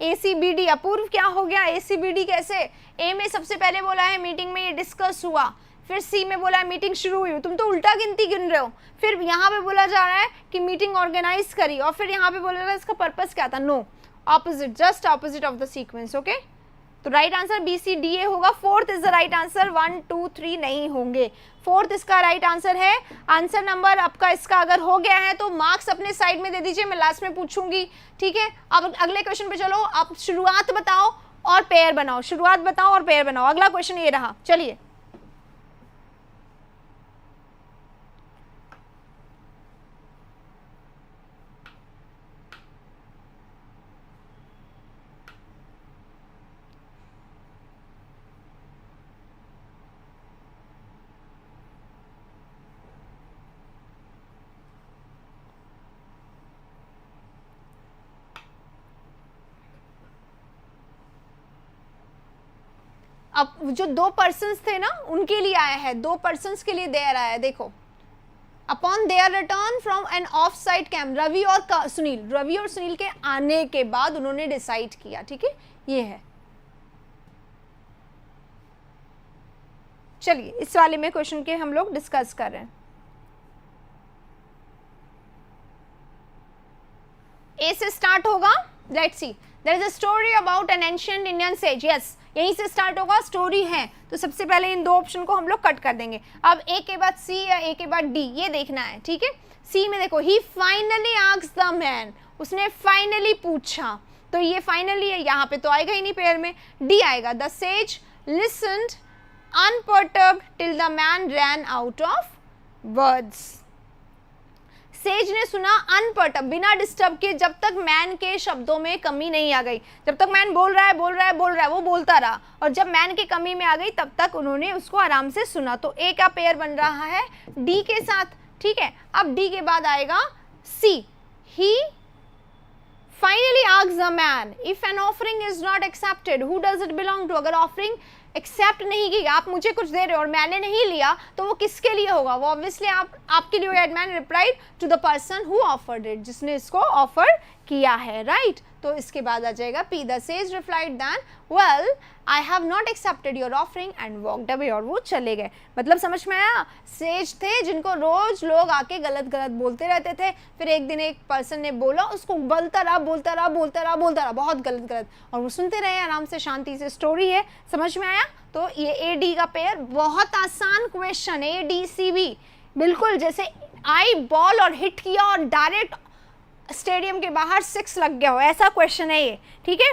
ए सी बी डी, अपूर्व क्या हो गया, ए सी बी डी कैसे, ए में सबसे पहले बोला है मीटिंग में ये डिस्कस हुआ, फिर सी में बोला है मीटिंग शुरू हुई, तुम तो उल्टा गिनती गिन रहे हो। फिर यहाँ पे बोला जा रहा है कि मीटिंग ऑर्गेनाइज करी, और फिर यहाँ पे बोला जा रहा है इसका पर्पस क्या था, no, opposite, just opposite of the sequence. Okay, तो right answer B C D A होगा। Fourth is the right answer, 1 2 3 नहीं होंगे, फोर्थ इसका राइट आंसर है। आंसर नंबर आपका इसका अगर हो गया है तो मार्क्स अपने साइड में दे दीजिए, मैं लास्ट में पूछूंगी। ठीक है, अब अगले क्वेश्चन पे चलो। आप शुरुआत बताओ और पेयर बनाओ, शुरुआत बताओ और पेयर बनाओ। अगला क्वेश्चन ये रहा, चलिए। अब जो 2 पर्सन्स थे ना उनके लिए आया है, 2 पर्सन्स के लिए देयर आया है। देखो, upon their return from an off site camp, Ravi और सुनील के आने के बाद उन्होंने डिसाइड किया। ठीक है, ये है। चलिए इस वाले में क्वेश्चन के हम लोग डिस्कस कर रहे हैं। ए से स्टार्ट होगा, let's see. There is a story about an ancient Indian sage, yes, यहीं से स्टार्ट होगा, स्टोरी है। तो सबसे पहले इन 2 ऑप्शन को हम लोग कट कर देंगे। अब ए के बाद सी या ए के बाद डी, ये देखना है। ठीक है, सी में देखो, ही फाइनली आस्क्ड द मैन, उसने फाइनली पूछा, तो ये फाइनली है, यहाँ पे तो आएगा ही नहीं पेयर में, डी आएगा। The sage listened unperturbed till the man ran out of words, says ने सुना अनपर्टर्ब, बिना डिस्टर्ब के, जब तक मैन के शब्दों में कमी नहीं आ गई। जब तक मैन बोल रहा है वो बोलता रहा, और जब मैन की कमी में आ गई तब तक उन्होंने उसको आराम से सुना। तो ए का पेयर बन रहा है डी के साथ। ठीक है, अब डी के बाद आएगा C, he finally asked the man if an offering is not accepted who does it belong to, अगर ऑफरिंग एक्सेप्ट नहीं की, आप मुझे कुछ दे रहे हो और मैंने नहीं लिया, तो वो किसके लिए होगा, वो ऑब्वियसली आपके लिए होगा। Man replied to the person who offered it, जिसने इसको ऑफर किया है, राइट। तो इसके बाद आ जाएगा P. The sage replied then well I have not accepted your offering and walked away, और वो चले गए। मतलब समझ में आया? सेज थे जिनको रोज लोग आके गलत गलत बोलते रहते थे, फिर एक दिन एक पर्सन ने बोला, उसको बोलता रहा बोलता रहा बोलता रहा बोलता रहा, बहुत गलत गलत, और वो सुनते रहे आराम से शांति से। स्टोरी है, समझ में आया? तो ये ए डी का पेयर, बहुत आसान question, A D C B, बिल्कुल जैसे आई बॉल और हिट किया और डायरेक्ट स्टेडियम के बाहर 6 लग गया हो, ऐसा क्वेश्चन है ये, ठीक है?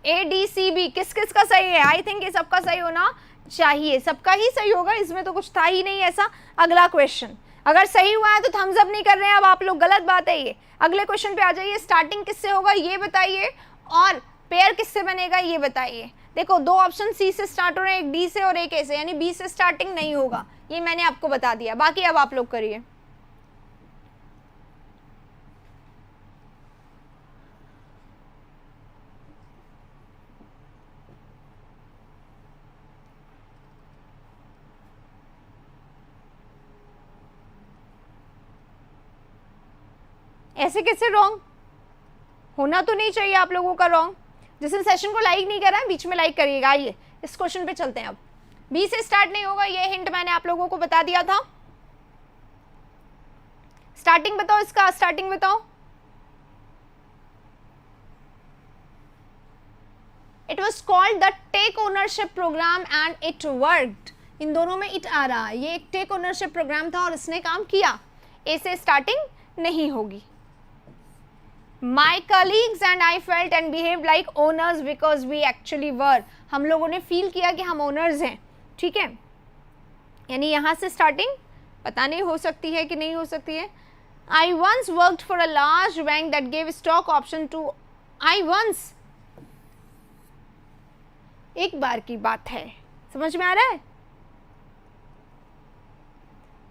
ए डी सी बी किस किस का सही है? आई थिंक ये सबका सही होना चाहिए, सबका ही सही होगा, इसमें तो कुछ था ही नहीं ऐसा। अगला क्वेश्चन अगर सही हुआ है तो थम्स अप नहीं कर रहे हैं अब आप लोग, गलत बात है ये। अगले क्वेश्चन पे आ जाइए। स्टार्टिंग किससे होगा ये बताइए, और पेयर किससे बनेगा ये बताइए। देखो 2 ऑप्शन सी से स्टार्ट हो रहे हैं, एक डी से और एक ए से, यानी बी से स्टार्टिंग नहीं होगा, ये मैंने आपको बता दिया। बाकी अब आप लोग करिए। ऐसे कैसे रॉन्ग? होना तो नहीं चाहिए आप लोगों का रॉन्ग। जिसने सेशन को लाइक नहीं करा है बीच में लाइक करिएगा। आइए इस क्वेश्चन पे चलते हैं। अब बी से स्टार्ट नहीं होगा, ये हिंट मैंने आप लोगों को बता दिया था। स्टार्टिंग बताओ, इसका स्टार्टिंग बताओ। It was called the take ownership programme and it worked. इन दोनों में इट आ रहा है, ये एक टेक ओनरशिप प्रोग्राम था और इसने काम किया। ए से स्टार्टिंग नहीं होगी। My colleagues and I felt and behaved like owners because we actually were. हम लोगों ने फील किया कि हम ओनर्स हैं, ठीक है? यानी यहाँ से स्टार्टिंग पता नहीं हो सकती है कि नहीं हो सकती है। I once worked for a large bank that gave stock option to I once, एक बार की बात है, समझ में आ रहा है?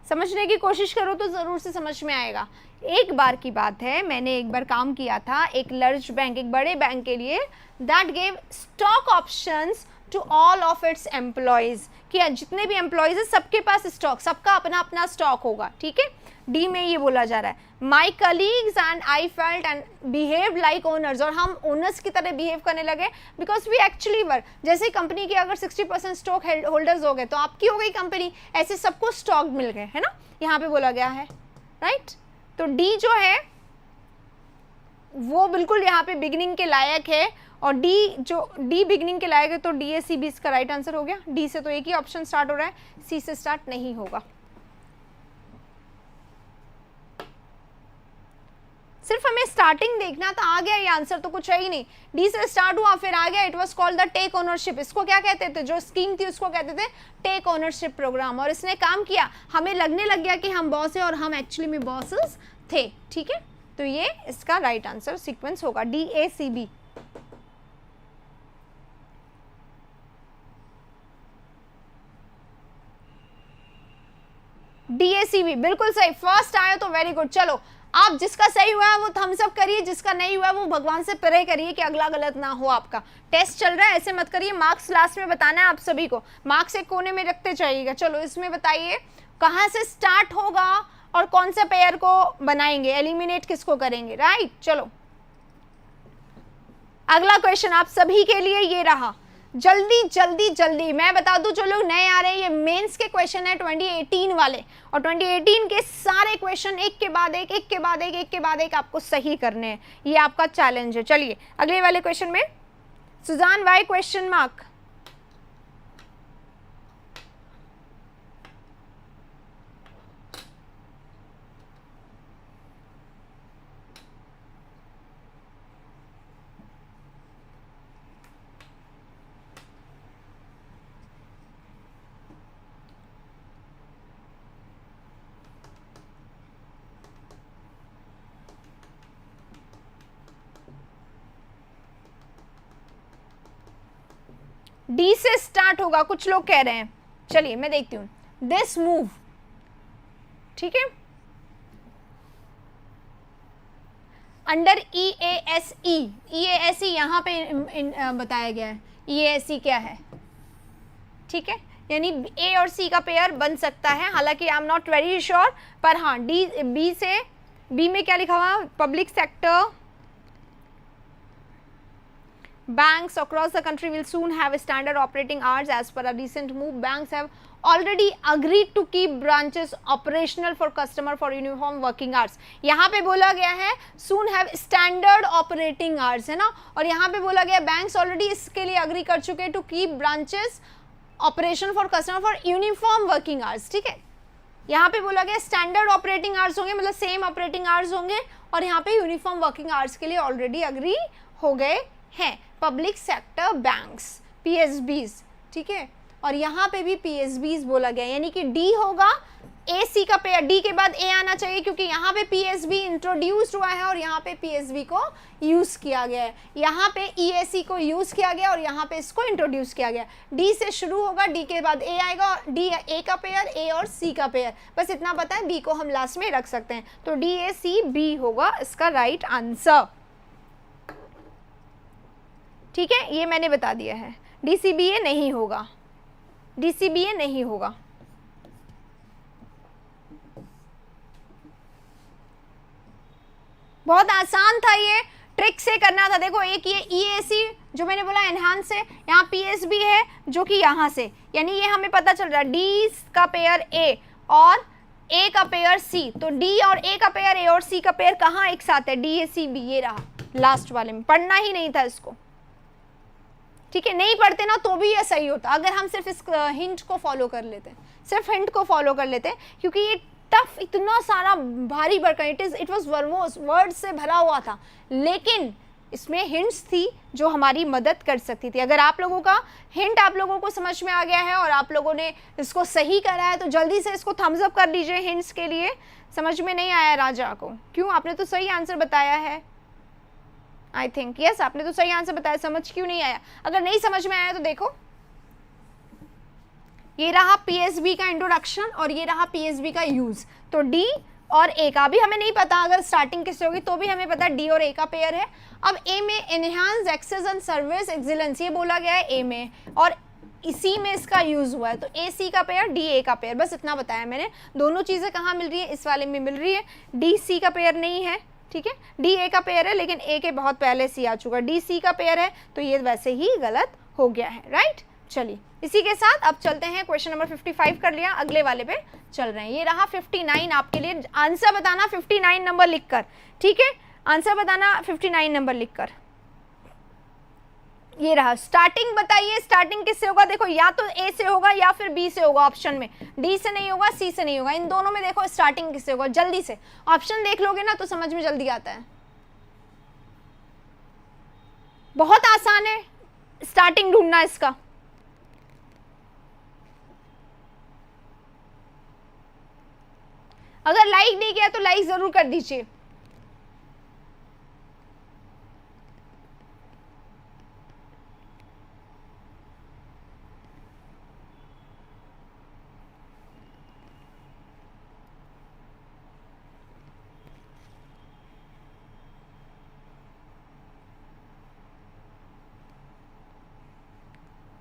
समझने की कोशिश करो तो ज़रूर से समझ में आएगा। एक बार की बात है, मैंने एक बार काम किया था एक लार्ज बैंक, एक बड़े बैंक के लिए, that gave stock options to all of its employees, कि जितने भी एम्प्लॉयज़ हैं सबके पास स्टॉक, सबका अपना अपना स्टॉक होगा, ठीक है? डी में ये बोला जा रहा है माई colleagues and I felt and behave like owners, और हम ओनर्स की तरह बिहेव करने लगे बिकॉज वी एक्चुअली वर। जैसे कंपनी के अगर 60% स्टॉक होल्डर्स हो गए तो आपकी हो गई कंपनी, ऐसे सबको स्टॉक मिल गए, है ना? यहाँ पे बोला गया है, राइट? तो डी जो है वो बिल्कुल यहाँ पे बिगिनिंग के लायक है, और डी जो डी बिगिनिंग के लायक है तो डी ए सी बी इसका राइट आंसर हो गया। डी से तो एक ही ऑप्शन स्टार्ट हो रहा है, सी से स्टार्ट नहीं होगा। सिर्फ हमें स्टार्टिंग देखना था, आ गया ये आंसर तो कुछ है ही नहीं। डी से स्टार्ट हुआ फिर आ गया, it was called the take ownership. इसको क्या कहते थे, जो स्कीम थी उसको कहते थे टेक ओनरशिप प्रोग्राम, और इसने काम किया, हमें लगने लग गया कि हम बॉस है और हम एक्चुअली में बॉसेस थे, ठीक है? तो ये इसका राइट आंसर सीक्वेंस होगा D A C B. D A C B बिल्कुल सही, फर्स्ट आया तो वेरी गुड। चलो आप जिसका सही हुआ है वो थम्स अप करिए, जिसका नहीं हुआ है वो भगवान से प्रे करिए कि अगला गलत ना हो। आपका टेस्ट चल रहा है, ऐसे मत करिए, मार्क्स लास्ट में बताना है आप सभी को, मार्क्स एक कोने में रखते जाइएगा। चलो इसमें बताइए कहाँ से स्टार्ट होगा और कौन से पेयर को बनाएंगे, एलिमिनेट किसको करेंगे, राइट? चलो अगला क्वेश्चन आप सभी के लिए ये रहा, जल्दी जल्दी जल्दी मैं बता दूं, जो लोग नए आ रहे हैं, ये मेंस के क्वेश्चन है 2018 वाले, और 2018 के सारे क्वेश्चन एक के बाद एक, एक के बाद एक, एक के बाद एक आपको सही करने हैं, ये आपका चैलेंज है। चलिए अगले वाले क्वेश्चन में, Susan Y question mark, D से स्टार्ट होगा, कुछ लोग कह रहे हैं। चलिए मैं देखती हूँ, दिस मूव, ठीक है, under E A S E, E A S E यहाँ पे बताया गया है, ई ए एस ई क्या है, ठीक है? यानी ए और सी का पेयर बन सकता है, हालांकि I am not very sure, पर हाँ डी बी से, बी में क्या लिखा हुआ, public sector Banks across the country will soon have standard operating hours. As per a recent move, banks have already agreed to keep branches operational for customer for uniform working hours. यहाँ पे बोला गया है soon have standard operating hours, है ना, और यहाँ पे बोला गया banks already इसके लिए agree कर चुके हैं to keep branches operation for customer for uniform working hours. ठीक है, यहाँ पे बोला गया स्टैंडर्ड ऑपरेटिंग आवर्स होंगे, मतलब सेम ऑपरेटिंग आवर्स होंगे, और यहाँ पे यूनिफॉर्म वर्किंग आवर्स के लिए ऑलरेडी अग्री हो गए हैं पब्लिक सेक्टर बैंक्स, पीएसबीज. ठीक है, और यहाँ पे भी पीएसबीज बोला गया, यानी कि डी होगा ए सी का पेयर, डी के बाद ए आना चाहिए क्योंकि यहाँ पे पीएसबी इंट्रोड्यूस हुआ है और यहाँ पे पीएसबी को यूज किया गया है, यहाँ पे ईएसी को यूज किया गया और यहाँ पे इसको इंट्रोड्यूस किया गया. डी से शुरू होगा, डी के बाद ए आएगा, और डी ए का पेयर, ए और सी का पेयर, बस इतना पता है, बी को हम लास्ट में रख सकते हैं. तो डी ए सी बी होगा इसका राइट आंसर. ठीक है, ये मैंने बता दिया है. डीसीबीए नहीं होगा, डीसीबीए नहीं होगा. बहुत आसान था, ये ट्रिक से करना था. देखो एक ये ईएसी जो मैंने बोला एनहांस है, यहाँ पीएसबी है जो कि यहाँ से, यानी ये हमें पता चल रहा है डी का पेयर ए और ए का पेयर सी, तो डी और ए का पेयर, ए और सी का पेयर कहाँ एक साथ है, डी ए सी बी. ये रहा लास्ट वाले में, पढ़ना ही नहीं था इसको. ठीक है, नहीं पढ़ते ना तो भी ये सही होता अगर हम सिर्फ इस हिंट को फॉलो कर लेते, सिर्फ हिंट को फॉलो कर लेते, क्योंकि ये टफ इतना सारा भारी भरकम, इट वाज वर्बोस, वर्ड से भरा हुआ था, लेकिन इसमें हिंट्स थी जो हमारी मदद कर सकती थी. अगर आप लोगों का हिंट आप लोगों को समझ में आ गया है और आप लोगों ने इसको सही करा है तो जल्दी से इसको थम्स अप कर दीजिए हिंट्स के लिए. समझ में नहीं आया राजा को? क्यों, आपने तो सही आंसर बताया है. आई थिंक यस, आपने तो सही आंसर बताया, समझ क्यों नहीं आया? अगर नहीं समझ में आया तो देखो, ये रहा पीएसबी का इंट्रोडक्शन और ये रहा पीएसबी का यूज. तो डी और ए का भी हमें नहीं पता, अगर स्टार्टिंग किससे होगी तो भी हमें पता डी और ए का पेयर है. अब ए में enhance access and service excellence, ये बोला गया है ए में, और इसी में इसका यूज हुआ है. तो ए सी का पेयर, डी ए का पेयर, बस इतना बताया मैंने. दोनों चीजें कहाँ मिल रही है, इस वाले में मिल रही है. डी सी का पेयर नहीं है, ठीक है, डी ए का पेयर है, लेकिन ए के बहुत पहले सी आ चुका. डी सी का पेयर है, तो ये वैसे ही गलत हो गया है. राइट, चलिए इसी के साथ अब चलते हैं, क्वेश्चन नंबर 55 कर लिया, अगले वाले पे चल रहे हैं. ये रहा 59 आपके लिए. आंसर बताना 59 नंबर लिखकर. ठीक है, आंसर बताना 59 नंबर लिखकर. ये रहा, स्टार्टिंग बताइए, स्टार्टिंग किससे होगा? देखो या तो ए से होगा या फिर बी से होगा ऑप्शन में, डी से नहीं होगा, सी से नहीं होगा, इन दोनों में देखो स्टार्टिंग किससे होगा. जल्दी से ऑप्शन देख लोगे ना तो समझ में जल्दी आता है. बहुत आसान है स्टार्टिंग ढूंढना इसका. अगर लाइक नहीं किया तो लाइक जरूर कर दीजिए.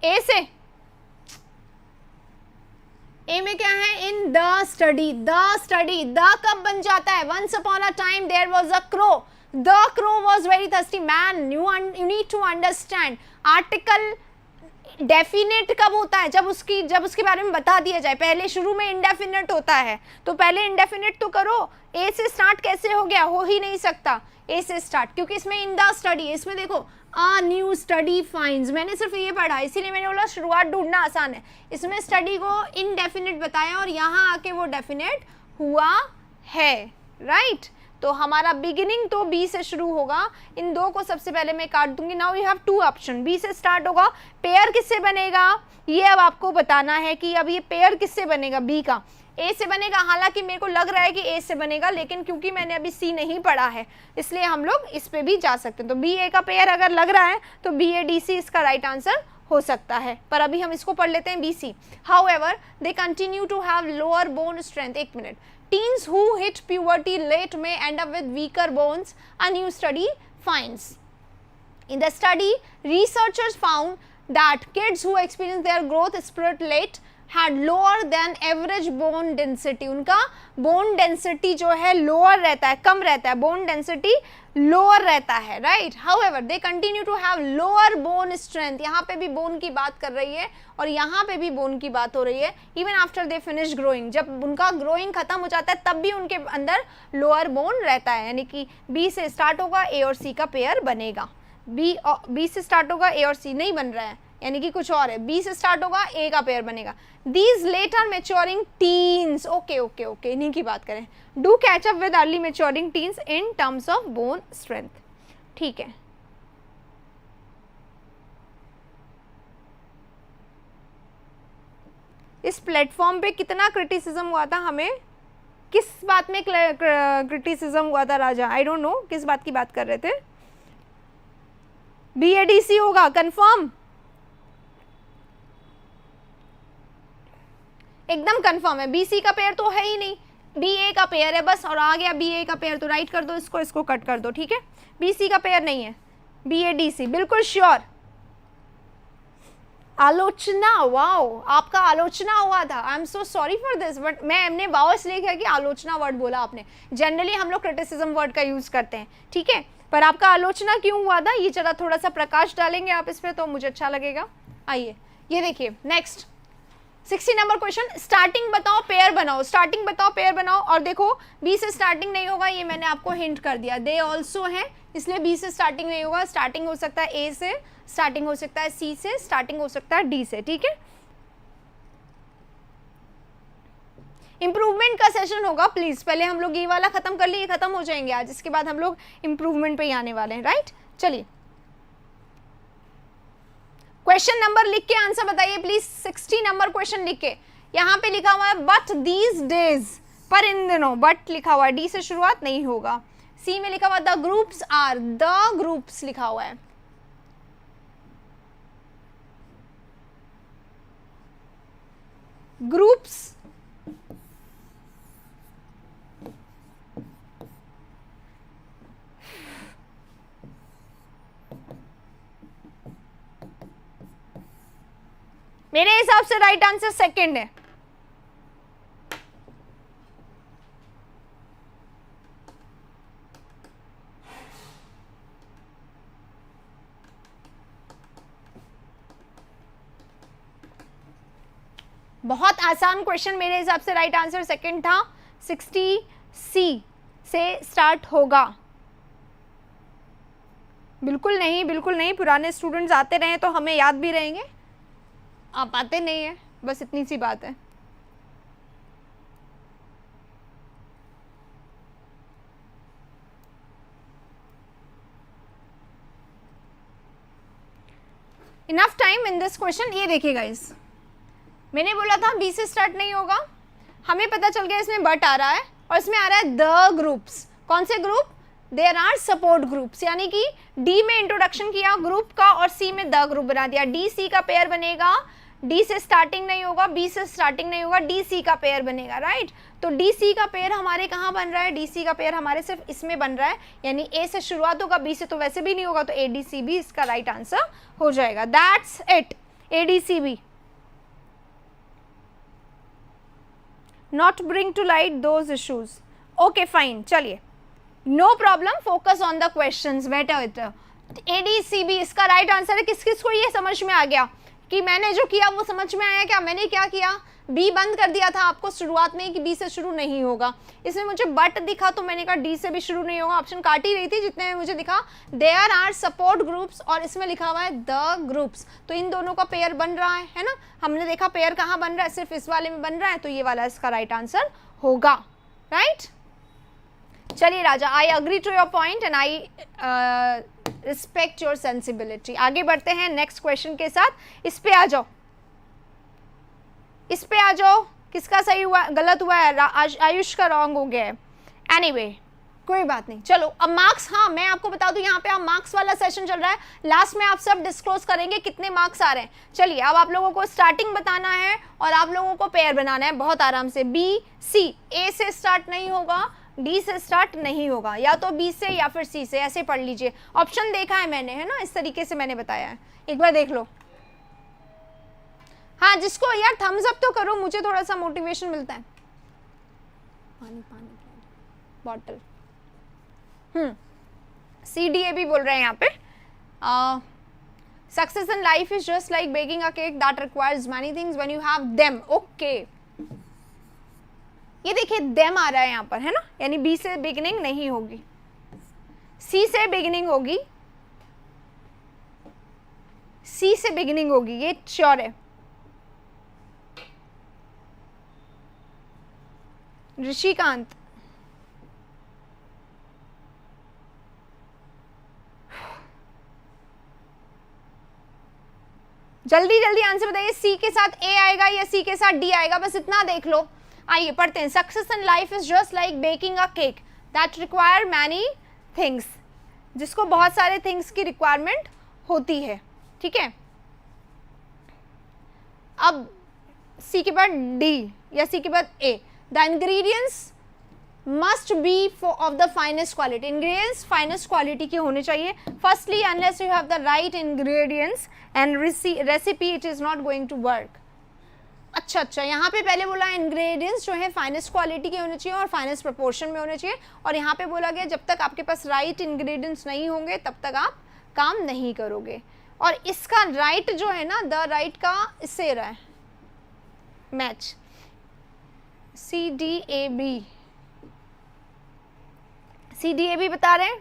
ए से, ए में क्या है? In the study. The study, the कब बन जाता है? Once upon a time there was a crow. The crow was very thirsty man. You need to understand. Article definite कब होता है? जब उसके बारे में बता दिया जाए. पहले शुरू में इंडेफिनेट होता है, तो पहले इंडेफिनेट तो करो. ए से स्टार्ट कैसे हो गया? हो ही नहीं सकता ए से स्टार्ट, क्योंकि इसमें इन द स्टडी, इसमें देखो अ न्यू स्टडी फाइंड्स, मैंने सिर्फ ये पढ़ा, इसीलिए मैंने बोला शुरुआत ढूंढना आसान है. इसमें स्टडी को इनडेफिनेट बताया और यहाँ आके वो डेफिनेट हुआ है. राइट, तो हमारा बिगिनिंग तो बी से शुरू होगा. इन दो को सबसे पहले मैं काट दूंगी. Now you have two option. B से स्टार्ट होगा. पेयर किससे बनेगा ये अब आपको बताना है कि अब ये पेयर किससे बनेगा. बी का ए से बनेगा. हालांकि मेरे को लग रहा है कि ए से बनेगा, लेकिन क्योंकि मैंने अभी सी नहीं पढ़ा है इसलिए हम लोग इस पे भी जा सकते हैं. तो बी ए का पेयर अगर लग रहा है तो बी ए डी सी इसका राइट आंसर हो सकता है, पर अभी हम इसको पढ़ लेते हैं B C. However they continue to have lower bone strength. एक मिनट. Teens who hit puberty late may end up with weaker bones, a new study finds. In the study, researchers found that kids who experience their growth spurt late had lower than average bone density, उनका bone density जो है lower रहता है, कम रहता है, bone density lower रहता है, right? However, they continue to have lower bone strength. यहाँ पे भी bone की बात कर रही है और यहाँ पे भी bone की बात हो रही है. Even after they finish growing, जब उनका growing खत्म हो जाता है तब भी उनके अंदर lower bone रहता है, यानी कि B से start होगा, A और C का पेयर बनेगा. B से स्टार्ट होगा, A और C नहीं बन रहा है, यानी कि कुछ और है. B से स्टार्ट होगा, A का पेयर बनेगा. These later maturing teens, okay okay okay, इन्हीं की बात करें. Do catch up with early maturing teens in terms of bone strength. ठीक है. इस प्लेटफॉर्म पे कितना क्रिटिसिज्म हुआ था हमें, किस बात में क्रिटिसिज्म हुआ था राजा? आई डोंट नो किस बात की बात कर रहे थे. BADC होगा कंफर्म, एकदम कंफर्म है. BC का पेयर तो है ही नहीं, BA का पेयर है बस, और आ गया BA का पेयर तो राइट कर दो, इसको कट कर दो, ठीक है. BC का पेयर नहीं है, BADC बिल्कुल श्योर. आलोचना, वाओ, आपका आलोचना हुआ था. I am so sorry for this, but मैंने वाओ इसलिए किया कि आलोचना वर्ड बोला आपने. जनरली हम लोग क्रिटिसिज्म वर्ड का यूज करते हैं, ठीक है, पर आपका आलोचना क्यों हुआ था, ये जरा थोड़ा सा प्रकाश डालेंगे आप इस पे तो मुझे अच्छा लगेगा. आइए ये देखिए नेक्स्ट 60 नंबर क्वेश्चन. स्टार्टिंग बताओ पेयर बनाओ, स्टार्टिंग बताओ पेयर बनाओ. और देखो बी से स्टार्टिंग नहीं होगा, ये मैंने आपको हिंट कर दिया. दे ऑल्सो है, इसलिए बी से स्टार्टिंग नहीं होगा. स्टार्टिंग हो सकता है ए से, स्टार्टिंग हो सकता है सी से, स्टार्टिंग हो सकता है डी से, ठीक है. इंप्रूवमेंट का सेशन होगा, प्लीज पहले हम लोग ये वाला खत्म कर लिए, ये खत्म हो जाएंगे आज, इसके बाद हम लोग इंप्रूवमेंट पे ही आने वाले हैं, राइट. चलिए क्वेश्चन नंबर लिख के आंसर बताइए प्लीज. 60 नंबर क्वेश्चन लिख के, यहाँ पे लिखा हुआ है बट दीज डेज, पर इन दिनों, बट लिखा हुआ है, डी से शुरुआत नहीं होगा. सी में लिखा हुआ the groups are, the groups लिखा हुआ है. ग्रुप्स मेरे हिसाब से राइट आंसर सेकंड है. बहुत आसान क्वेश्चन, मेरे हिसाब से राइट आंसर सेकंड था. 60 सी से स्टार्ट होगा. बिल्कुल नहीं, बिल्कुल नहीं. पुराने स्टूडेंट्स आते रहे तो हमें याद भी रहेंगे, आप आते नहीं है, बस इतनी सी बात है. Enough time in this question. ये देखिए गाइस, मैंने बोला था बी से स्टार्ट नहीं होगा, हमें पता चल गया इसमें बट आ रहा है और इसमें आ रहा है द ग्रुप्स. कौन से group? There are support groups, यानी कि डी में इंट्रोडक्शन किया ग्रुप का और सी में द ग्रुप बना दिया. डी सी का पेयर बनेगा, डी से स्टार्टिंग नहीं होगा, बी से स्टार्टिंग नहीं होगा, डी सी का पेयर बनेगा, राइट. तो डी सी का पेयर हमारे कहाँ बन रहा है? डी सी का पेयर हमारे सिर्फ इसमें बन रहा है, यानी ए से शुरुआत होगा, बी से तो वैसे भी नहीं होगा, तो ए डी सी बी इसका राइट आंसर हो जाएगा. That's it, A D C B. Not bring to light those issues, okay fine, चलिए no problem, focus on the questions, better. ADCB इसका राइट आंसर है. किस किस को ये समझ में आ गया कि मैंने जो किया वो समझ में आया क्या? मैंने क्या किया, बी बंद कर दिया था आपको शुरुआत में कि बी से शुरू नहीं होगा. इसमें मुझे बट दिखा तो मैंने कहा डी से भी शुरू नहीं होगा, ऑप्शन काट ही रही थी जितने में मुझे दिखा. देयर आर सपोर्ट ग्रुप्स और इसमें लिखा हुआ है द ग्रुप्स, तो इन दोनों का पेयर बन रहा है ना. हमने देखा पेयर कहाँ बन रहा है, सिर्फ इस वाले में बन रहा है, तो ये वाला इसका राइट आंसर होगा, राइट. चलिए Raja, I agree to your point and I respect your sensibility. आगे बढ़ते हैं नेक्स्ट क्वेश्चन के साथ. इस पे आ जाओ, इस पे आ जाओ. किसका सही हुआ, गलत हुआ है? आयुष का रॉन्ग हो गया है. एनीवे कोई बात नहीं. चलो अब मार्क्स, हाँ मैं आपको बता दूं यहाँ पे आप मार्क्स वाला सेशन चल रहा है. लास्ट में आप सब डिस्क्लोज करेंगे कितने मार्क्स आ रहे हैं. चलिए अब आप लोगों को स्टार्टिंग बताना है और आप लोगों को पेयर बनाना है बहुत आराम से. बी सी, ए से स्टार्ट नहीं होगा, डी से स्टार्ट नहीं होगा, या तो बी से या फिर सी से, ऐसे पढ़ लीजिए. ऑप्शन देखा है मैंने, है ना, इस तरीके से मैंने बताया है, एक बार देख लो. हाँ, जिसको यार थम्स अप तो करो, मुझे थोड़ा सा मोटिवेशन मिलता है। पानी पानी बॉटल। CDA भी बोल रहे हैं यहाँ पे। Success in life is just like baking a cake that requires many things when you have them. Okay, ये देखिए देम आ रहा है यहाँ पर, है ना, यानी बी से बिगिनिंग नहीं होगी, सी से बिगिनिंग होगी, सी से बिगिनिंग होगी, ये श्योर है। ऋषिकांत, जल्दी जल्दी आंसर बताइए, सी के साथ ए आएगा या सी के साथ डी आएगा, बस इतना देख लो। आइए पढ़ते हैं। Success in life is just like baking a cake that require many things, जिसको बहुत सारे थिंग्स की रिक्वायरमेंट होती है, ठीक है। अब सी के बाद डी या सी के बाद A, the ingredients must be of the finest quality. Ingredients finest quality के होने चाहिए। Firstly unless you have the right ingredients and recipe it is not going to work. अच्छा, यहाँ पे पहले बोला इंग्रेडिएंट्स जो है फाइनेस्ट क्वालिटी के होने चाहिए और फाइनेस्ट प्रोपोर्शन में होने चाहिए, और यहाँ पे बोला गया जब तक आपके पास राइट इंग्रेडिएंट्स नहीं होंगे तब तक आप काम नहीं करोगे। और इसका राइट जो है ना, द राइट का इससे रहा है मैच, CDAB, CDAB बता रहे हैं,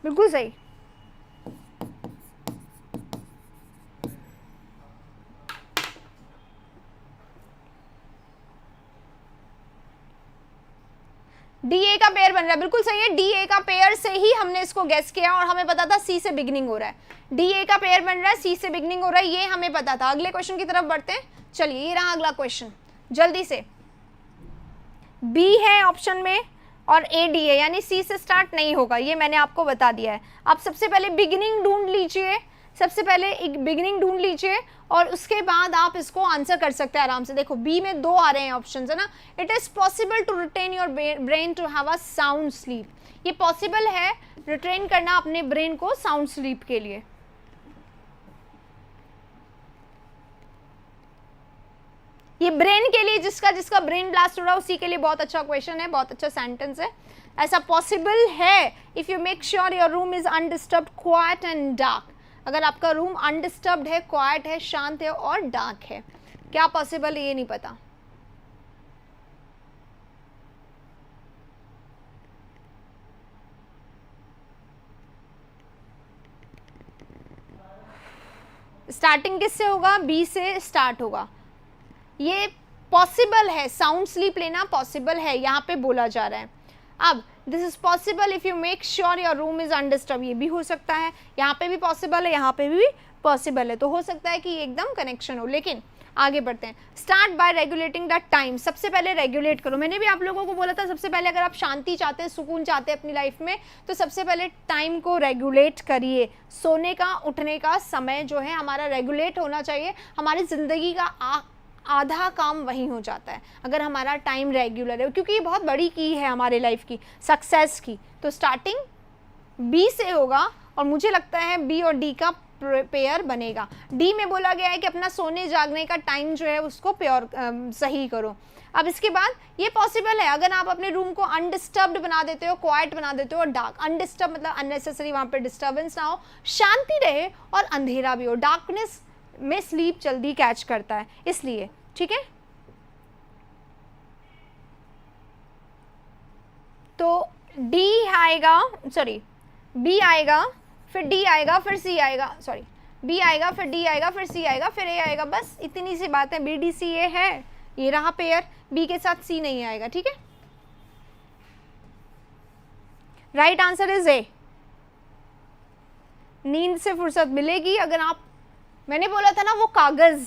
बिल्कुल सही। DA का पेयर बन रहा है, बिल्कुल सही है। DA का पेयर से ही हमने इसको गेस किया और हमें पता था C से बिगिनिंग हो रहा है। DA का पेयर बन रहा है, C से बिगिनिंग हो रहा है, ये हमें पता था। अगले क्वेश्चन की तरफ बढ़ते हैं। चलिए, ये रहा अगला क्वेश्चन, जल्दी से। B है ऑप्शन में और A D है, यानी C से स्टार्ट नहीं होगा, ये मैंने आपको बता दिया है। आप सबसे पहले बिगिनिंग ढूंढ लीजिए, सबसे पहले एक बिगिनिंग ढूंढ लीजिए और उसके बाद आप इसको आंसर कर सकते हैं आराम से। देखो बी में 2 आ रहे हैं ऑप्शन, है ना। It is possible to retain your brain to have a sound sleep. ये पॉसिबल है रिटेन करना अपने ब्रेन को साउंड स्लीप के लिए। ये ब्रेन के लिए, जिसका जिसका ब्रेन ब्लास्ट हो रहा है उसी के लिए बहुत अच्छा क्वेश्चन है, बहुत अच्छा सेंटेंस है। ऐसा पॉसिबल है if you make sure your room is undisturbed, quiet and dark. अगर आपका रूम अनडिस्टर्ब्ड है, क्वाइट है, शांत है और डार्क है, क्या पॉसिबल है ये नहीं पता। स्टार्टिंग किससे होगा? बी से स्टार्ट होगा। ये पॉसिबल है, साउंड स्लीप लेना पॉसिबल है, यहाँ पे बोला जा रहा है। अब this is possible if you make sure your room is undisturb, ये भी हो सकता है, यहाँ पे भी पॉसिबल है, यहाँ पे भी पॉसिबल है, तो हो सकता है कि ये एकदम कनेक्शन हो। लेकिन आगे बढ़ते हैं। Start by regulating the time, सबसे पहले रेगुलेट करो। मैंने भी आप लोगों को बोला था सबसे पहले अगर आप शांति चाहते हैं, सुकून चाहते हैं अपनी लाइफ में, तो सबसे पहले टाइम को रेगुलेट करिए। सोने का उठने का समय जो है हमारा रेगुलेट होना चाहिए। हमारी ज़िंदगी का आधा काम वहीं हो जाता है अगर हमारा टाइम रेगुलर है, क्योंकि ये बहुत बड़ी की है हमारे लाइफ की सक्सेस की। तो स्टार्टिंग बी से होगा और मुझे लगता है बी और डी का पेयर बनेगा। डी में बोला गया है कि अपना सोने जागने का टाइम जो है उसको प्योर सही करो। अब इसके बाद ये पॉसिबल है अगर आप अपने रूम को अनडिस्टर्ब्ड बना देते हो, क्वाइट बना देते हो और डार्क। अनडिस्टर्ब मतलब अननेसेसरी वहाँ पे डिस्टर्बेंस ना हो, शांति रहे और अंधेरा भी हो। डार्कनेस में स्लीप जल्दी कैच करता है इसलिए, ठीक है। तो डी आएगा, सॉरी बी आएगा, फिर डी आएगा, फिर सी आएगा, सॉरी बी आएगा, फिर डी आएगा, फिर सी आएगा, फिर ए आएगा। बस इतनी सी बात है। बी डी सी ए है, ये रहा पेयर। बी के साथ सी नहीं आएगा, ठीक है। राइट आंसर इज ए। नींद से फुर्सत मिलेगी अगर आप, मैंने बोला था ना वो कागज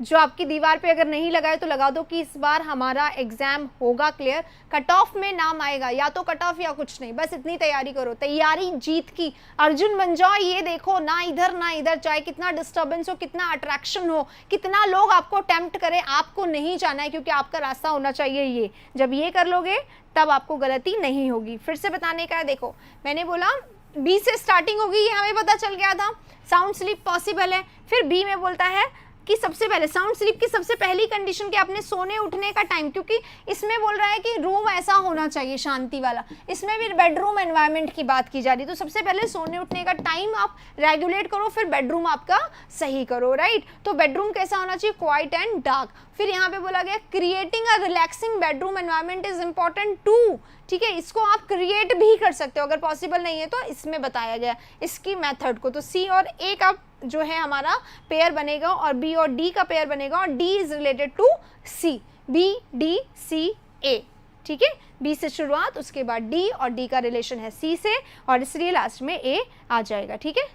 जो आपकी दीवार पे अगर नहीं लगाए तो लगा दो कि इस बार हमारा एग्जाम होगा क्लियर। कट ऑफ में नाम आएगा, या तो कट ऑफ या कुछ नहीं, बस इतनी तैयारी करो। तैयारी जीत की, अर्जुन बन जाओ। ये देखो ना इधर ना इधर, चाहे कितना डिस्टर्बेंस हो, कितना अट्रैक्शन हो, कितना लोग आपको टेम्प्ट करें, आपको नहीं जाना है, क्योंकि आपका रास्ता होना चाहिए ये। जब ये कर लोगे तब आपको गलती नहीं होगी। फिर से बताने का है, देखो मैंने बोला बी से स्टार्टिंग होगी, ये हमें पता चल गया था, साउंड स्लीप पॉसिबल है। फिर बी में बोलता है कि सबसे पहले साउंड स्लीप की सबसे पहली कंडीशन क्या, अपने सोने उठने का टाइम, क्योंकि इसमें बोल रहा है कि रूम ऐसा होना चाहिए शांति वाला, इसमें भी बेडरूम एनवायरनमेंट की बात की जा रही है। तो सबसे पहले सोने उठने का टाइम आप रेगुलेट करो, फिर बेडरूम आपका सही करो, राइट। तो बेडरूम कैसा होना चाहिए, क्वाइट एंड डार्क। फिर यहाँ पे बोला गया creating a relaxing bedroom environment is important to, ठीक है, इसको आप क्रिएट भी कर सकते हो, अगर पॉसिबल नहीं है तो इसमें बताया गया इसकी मेथड को। तो सी और ए का जो है हमारा पेयर बनेगा और बी और डी का पेयर बनेगा, और D is related to C, B D C A, ठीक है। बी से शुरुआत, उसके बाद डी, और डी का रिलेशन है सी से, और इसलिए लास्ट में ए आ जाएगा, ठीक है।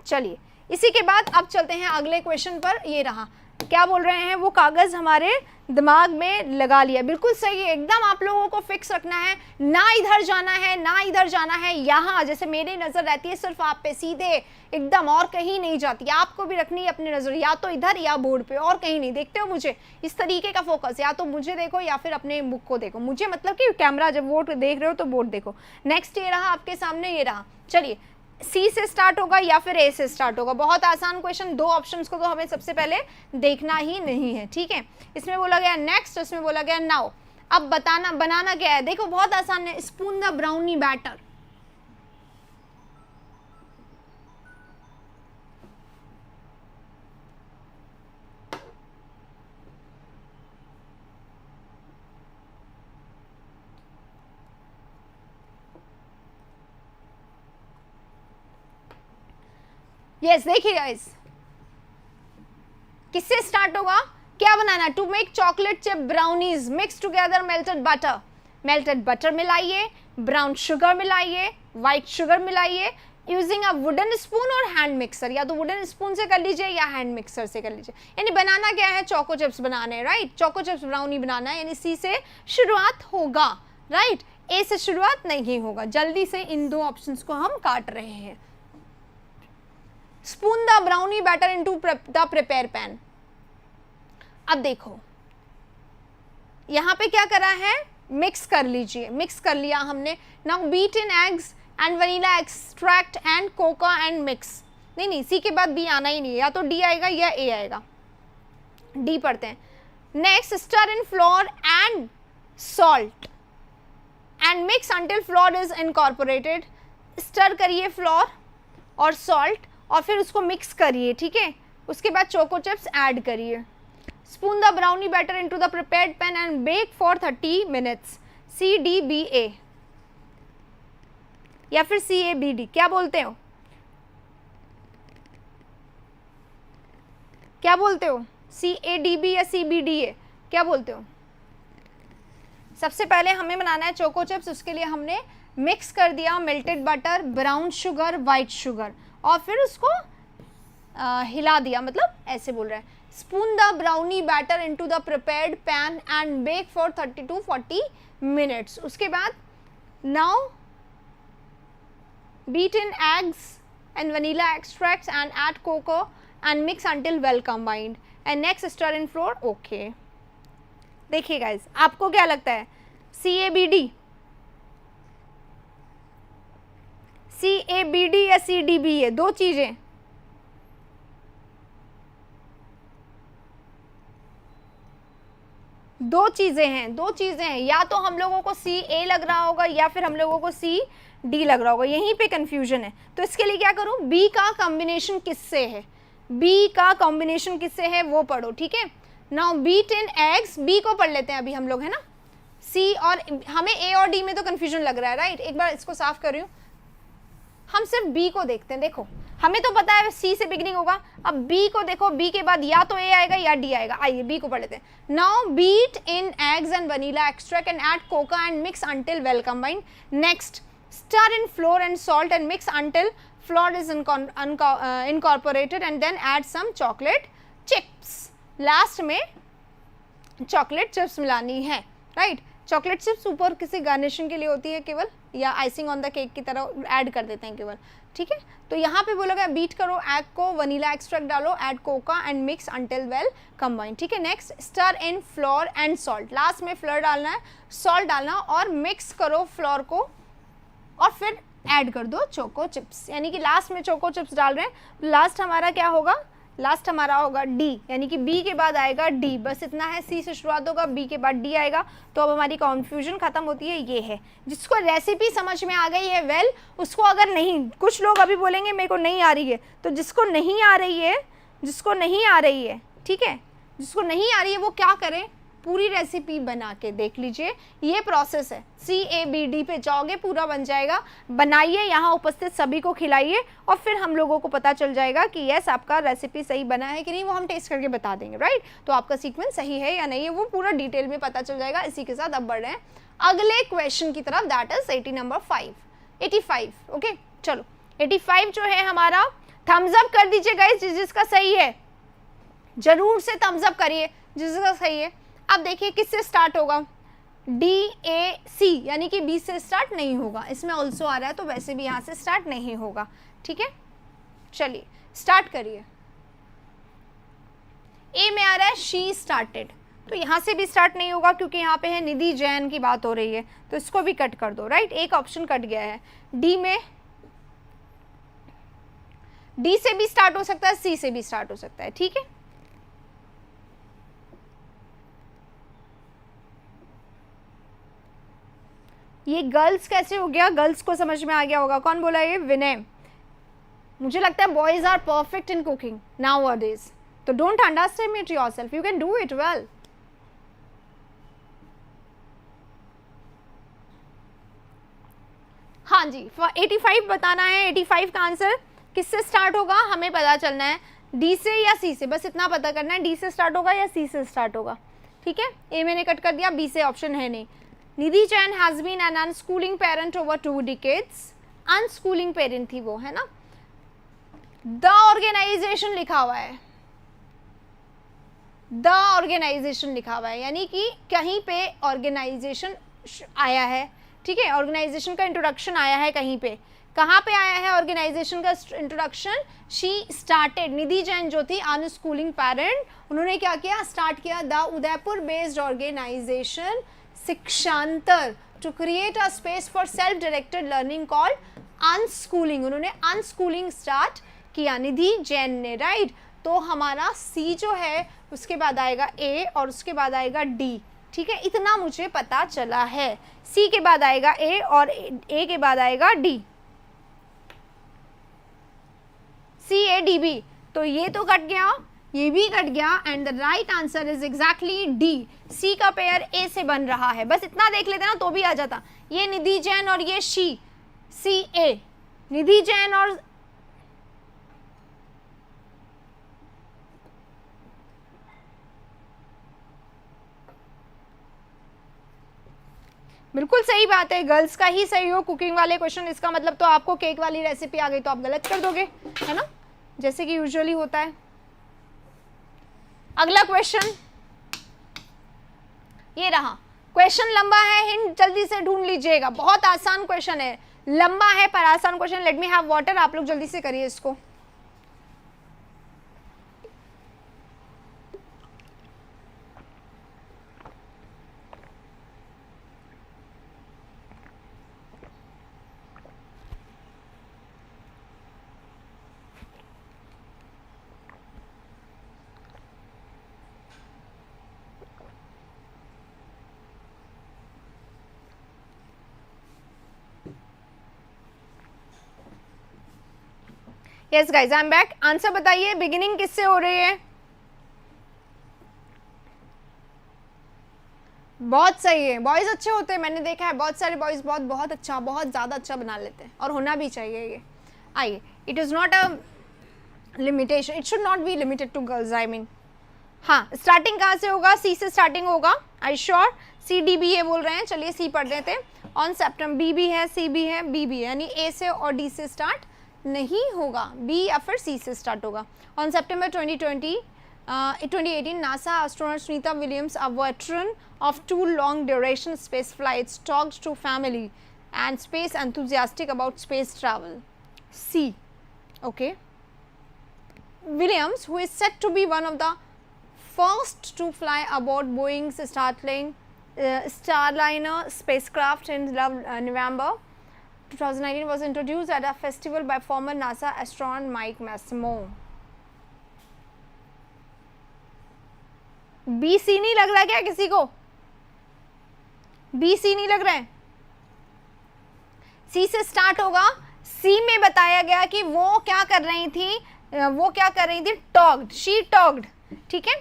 चलिए इसी के बाद अब चलते हैं अगले क्वेश्चन पर। ये रहा, क्या बोल रहे हैं, वो कागज हमारे दिमाग में लगा लिया, बिल्कुल सही है, एकदम आप लोगों को फिक्स रखना है, ना इधर जाना है ना इधर जाना है, यहाँ जैसे मेरी नजर रहती है सिर्फ आप पे सीधे एकदम, और कहीं नहीं जाती, आपको भी रखनी है अपनी नजर या तो इधर या बोर्ड पे, और कहीं नहीं। देखते हो मुझे, इस तरीके का फोकस, या तो मुझे देखो या फिर अपने बुक को देखो, मुझे मतलब कि कैमरा जब बोर्ड देख रहे हो तो बोर्ड देखो। नेक्स्ट ये रहा आपके सामने, ये रहा, चलिए सी से स्टार्ट होगा या फिर ए से स्टार्ट होगा, बहुत आसान क्वेश्चन, दो ऑप्शंस को तो हमें सबसे पहले देखना ही नहीं है, ठीक है। इसमें बोला गया नेक्स्ट, इसमें बोला गया नाउ। अब बताना बनाना क्या है, देखो बहुत आसान है, spoon the brownie batter. Yes देखिए गाइस, किससे स्टार्ट होगा, क्या बनाना, to make chocolate chip brownies mix together melted butter, melted butter मिलाइए, ब्राउन शुगर मिलाइए, व्हाइट शुगर मिलाइए, यूजिंग अ वुडन स्पून और हैंड मिक्सर, या तो वुडन स्पून से कर लीजिए या हैंड मिक्सर से कर लीजिए। यानी बनाना क्या है, चोको चिप्स बनाने, राइट, चोको चिप्स ब्राउनी बनाना है, यानी सी से शुरुआत होगा, राइट, ए से शुरुआत नहीं होगा। जल्दी से इन दो ऑप्शंस को हम काट रहे हैं। Spoon the brownie batter into the prepare pan. अब देखो यहां पे क्या करा है, मिक्स कर लीजिए, मिक्स कर लिया हमने। Now beat in eggs and vanilla extract and cocoa and mix. नहीं सी के बाद बी आना ही नहीं है, या तो डी आएगा या ए आएगा, डी पढ़ते हैं। Next stir in flour and salt and mix until flour is incorporated. Stir करिए फ्लोर और सॉल्ट और फिर उसको मिक्स करिए, ठीक है। उसके बाद चोको चिप्स ऐड करिए। Spoon the brownie batter into the prepared pan and bake for 30 minutes. C D B A या फिर सी ए बी डी, क्या बोलते हो, क्या बोलते हो, सी ए डी बी या सी बी डी ए, क्या बोलते हो। सबसे पहले हमें बनाना है चोको चिप्स, उसके लिए हमने मिक्स कर दिया melted butter, brown sugar, white sugar, और फिर उसको हिला दिया, मतलब ऐसे बोल रहा है। Spoon the brownie batter into the prepared pan and bake for 30 to 40 minutes. उसके बाद now beat in eggs and vanilla extracts and add cocoa and mix until well combined and next stir in flour। okay, देखिए guys आपको क्या लगता है, C A B D, C A B D या C D B ए, दो चीजें, दो चीजें हैं, दो चीजें हैं, या तो हम लोगों को सी ए लग रहा होगा या फिर हम लोगों को सी डी लग रहा होगा, यहीं पे कंफ्यूजन है। तो इसके लिए क्या करूं, बी का कॉम्बिनेशन किससे है, बी का कॉम्बिनेशन किससे है वो पढ़ो, ठीक है। Now beat in eggs, B को पढ़ लेते हैं अभी हम लोग, है ना। सी और हमें ए और डी में तो कंफ्यूजन लग रहा है, राइट। एक बार इसको साफ कर रही हूँ, हम सिर्फ बी को देखते हैं। देखो हमें तो पता है सी से बिगिनिंग होगा, अब बी को देखो, बी के बाद या तो ए आएगा या डी आएगा। आइए बी को पढ़ लेते हैं। Now beat in eggs and vanilla extract and add cocoa and mix until well combined. Next stir in flour and salt and mix until flour is incorporated and then add some chocolate chips। Last में chocolate chips मिलानी है, right. Chocolate chips ऊपर किसी garnishing के लिए होती है केवल, या आइसिंग ऑन द केक की तरह ऐड कर देते हैं केवल, ठीक है। तो यहाँ पे बोला गया बीट करो एग को, वनीला एक्सट्रैक्ट डालो, add cocoa and mix until well combined, ठीक है। Next stir in flour and salt, last में फ्लोर डालना है, सॉल्ट डालना और मिक्स करो फ्लोर को, और फिर ऐड कर दो चोको चिप्स, यानी कि लास्ट में चोको चिप्स डाल रहे हैं। लास्ट हमारा क्या होगा, लास्ट हमारा होगा डी, यानी कि बी के बाद आएगा डी, बस इतना है। सी से शुरुआत होगा, बी के बाद डी आएगा। तो अब हमारी कन्फ्यूजन खत्म होती है, ये है। जिसको रेसिपी समझ में आ गई है वेल, उसको अगर नहीं, कुछ लोग अभी बोलेंगे मेरे को नहीं आ रही है, तो जिसको नहीं आ रही है, जिसको नहीं आ रही है, ठीक है, जिसको नहीं आ रही है वो क्या करे, पूरी रेसिपी बना के देख लीजिए। ये प्रोसेस है, CABD पे जाओगे, पूरा बन जाएगा। बनाइए, यहाँ उपस्थित सभी को खिलाइए, और फिर हम लोगों को पता चल जाएगा कि यस आपका रेसिपी सही बना है कि नहीं, वो हम टेस्ट करके बता देंगे, राइट। तो आपका सीक्वेंस सही है या नहीं है वो पूरा डिटेल में पता चल जाएगा। इसी के साथ अब बढ़ रहे हैं अगले क्वेश्चन की तरफ, दैट इज 85। ओके, चलो 85 जो है हमारा, थम्स अप कर दीजिए गाइस जिसका सही है, जरूर से थम्स अप करिए जिसका सही है। अब देखिए किससे स्टार्ट होगा, DAC, यानी कि बी से स्टार्ट नहीं होगा। इसमें ऑल्सो आ रहा है तो वैसे भी यहाँ से स्टार्ट नहीं होगा, ठीक है। चलिए स्टार्ट करिए। ए में आ रहा है शी स्टार्टेड, तो यहाँ से भी स्टार्ट नहीं होगा क्योंकि यहाँ पे है निधि जैन की बात हो रही है, तो इसको भी कट कर दो, राइट। एक ऑप्शन कट गया है। डी में, डी से भी स्टार्ट हो सकता है, सी से भी स्टार्ट हो सकता है, ठीक है। ये गर्ल्स कैसे हो गया, गर्ल्स को समझ में आ गया होगा। कौन बोला ये, विनय। मुझे लगता है boys are perfect in cooking nowadays, तो don't underestimate yourself, you can do it well. हाँ जी, 85 बताना है। 85 का आंसर किससे स्टार्ट होगा हमें पता चलना है, डी से या सी से, बस इतना पता करना है, डी से स्टार्ट होगा या सी से स्टार्ट होगा, ठीक है। ए मैंने कट कर दिया, बी से ऑप्शन है नहीं। Nidhi Jain has been an unschooling parent over 2 decades, unschooling parent थी वो, है ना। द ऑर्गेनाइजेशन लिखा हुआ है, द ऑर्गेनाइजेशन लिखा हुआ है, यानी कि कहीं पे ऑर्गेनाइजेशन आया है, ठीक है। ऑर्गेनाइजेशन का इंट्रोडक्शन आया है कहीं पे, कहाँ पे आया है ऑर्गेनाइजेशन का introduction, she started, Nidhi Jain जो थी अनस्कूलिंग पेरेंट, उन्होंने क्या किया, स्टार्ट किया the Udaipur based organisation Shikshantar to create a space for self directed learning called unschooling. उन्होंने अनस्कूलिंग स्टार्ट किया निधि जैन ने, राइट। तो हमारा सी जो है उसके बाद आएगा ए और उसके बाद आएगा डी, ठीक है। इतना मुझे पता चला है, सी के बाद आएगा ए और ए के बाद आएगा डी, CADB। तो ये तो कट गया, ये भी कट गया, and the right answer is exactly D. C का पेयर ए से बन रहा है, बस इतना देख लेते ना तो भी आ जाता। ये निधि जैन और ये CA, निधि जैन और बिल्कुल सही बात है, गर्ल्स का ही सही हो कुकिंग वाले क्वेश्चन, इसका मतलब तो आपको केक वाली रेसिपी आ गई तो आप गलत कर दोगे, है ना, जैसे कि यूजुअली होता है। अगला क्वेश्चन ये रहा, क्वेश्चन लंबा है, हिंट जल्दी से ढूंढ लीजिएगा, बहुत आसान क्वेश्चन है, लंबा है पर आसान question. Let me have water, आप लोग जल्दी से करिए इसको। Yes guys I am back, answer बताइए, बिगिनिंग किससे हो रही है। बहुत सही है, बॉयज अच्छे होते हैं, मैंने देखा है बहुत सारे बॉयज बहुत अच्छा, बहुत ज़्यादा अच्छा बना लेते हैं, और होना भी चाहिए ये। आइए, it is not a limitation, it should not be limited to girls, I mean. हाँ, स्टार्टिंग कहाँ से होगा, सी से स्टार्टिंग होगा, आई श्योर। CDB बोल रहे हैं, चलिए सी पढ़ लेते हैं। ऑन सेप्टेम्बर बी भी है, सी भी है, बी भी है, यानी ए से और डी से स्टार्ट नहीं होगा, बी या फिर सी से स्टार्ट होगा। On September 2018 NASA astronaut Sunita Williams, a veteran of 2 long duration space flights, talked to family and space enthusiastic about space travel. C. Okay. Williams, who is said to be one of the first to fly aboard Boeing's Starliner spacecraft in November 2019 was introduced at a festival by former NASA astronaut Mike Massimo. BC नहीं लग रहा क्या किसी को? BC नहीं लग रहा है? C से स्टार्ट होगा. C में बताया गया कि वो क्या कर रही थी, टॉक्ड, शी टॉक्ड, ठीक है.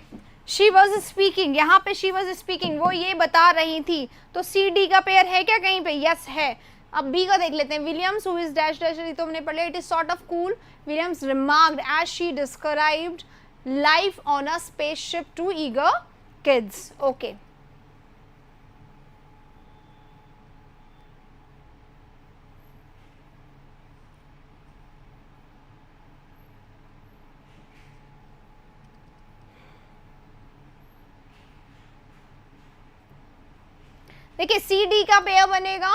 शी वॉज स्पीकिंग, यहाँ पे शी वॉज स्पीकिंग, वो ये बता रही थी. तो सी डी का पेयर है क्या कहीं पे? यस है. अब बी का देख लेते हैं. Williams who is dash dash, तो हमने पढ़ लिया. It is sort of cool. Williams remarked as she described life on a spaceship to eager kids. Okay. देखिए सी डी का पेयर बनेगा,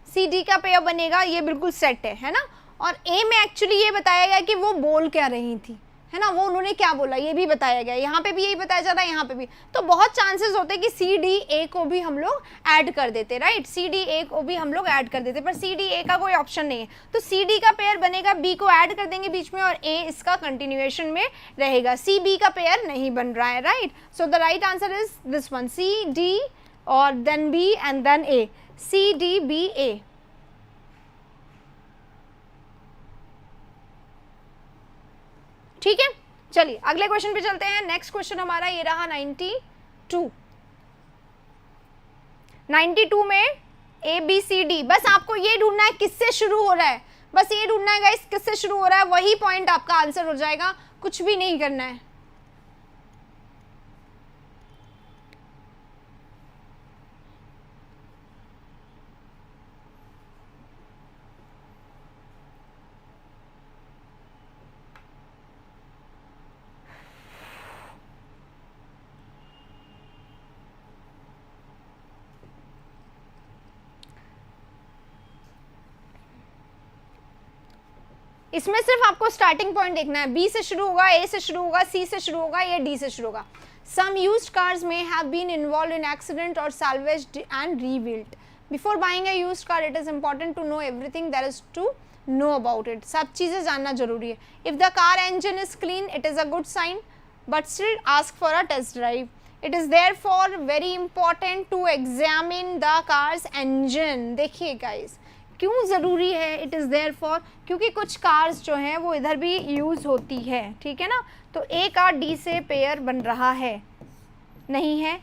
सी डी का पेयर बनेगा, ये बिल्कुल सेट है ना. और ए में एक्चुअली ये बताया गया कि वो बोल क्या रही थी, है ना, वो उन्होंने क्या बोला ये भी बताया गया. यहाँ पे भी यही बताया जा रहा है, यहाँ पे भी. तो बहुत चांसेस होते हैं कि सी डी ए को भी हम लोग ऐड कर देते, राइट. सी डी ए को भी हम लोग ऐड कर देते, पर सी डी ए का कोई ऑप्शन नहीं है. तो सी डी का पेयर बनेगा, बी को ऐड कर देंगे बीच में, और ए इसका कंटिन्यूएशन में रहेगा. सी बी का पेयर नहीं बन रहा है, right. So the right answer is this one, C D और then B and then A. C D B A. ठीक है, चलिए अगले क्वेश्चन पे चलते हैं. नेक्स्ट क्वेश्चन हमारा ये रहा 92 में ए बी सी डी. बस आपको ये ढूंढना है किससे शुरू हो रहा है, बस ये ढूंढना है गाइस किससे शुरू हो रहा है, वही पॉइंट आपका आंसर हो जाएगा. कुछ भी नहीं करना है. इसमें सिर्फ आपको स्टार्टिंग पॉइंट देखना है. बी से शुरू होगा, ए से शुरू होगा, सी से शुरू होगा, या डी से शुरू होगा. Some used cars may have been involved in accident or salvaged and rebuilt. Before buying a used car, it is important to know everything there is to know about it. सब चीज़ें जानना जरूरी है. If the car engine is clean, it is a good sign, but still ask for a test drive. It is therefore very important to examine the car's engine. देखिए guys, क्यों ज़रूरी है it is there for, क्योंकि कुछ cars जो हैं वो इधर भी यूज़ होती है, ठीक है ना. तो ए का डी से पेयर बन रहा है, नहीं है.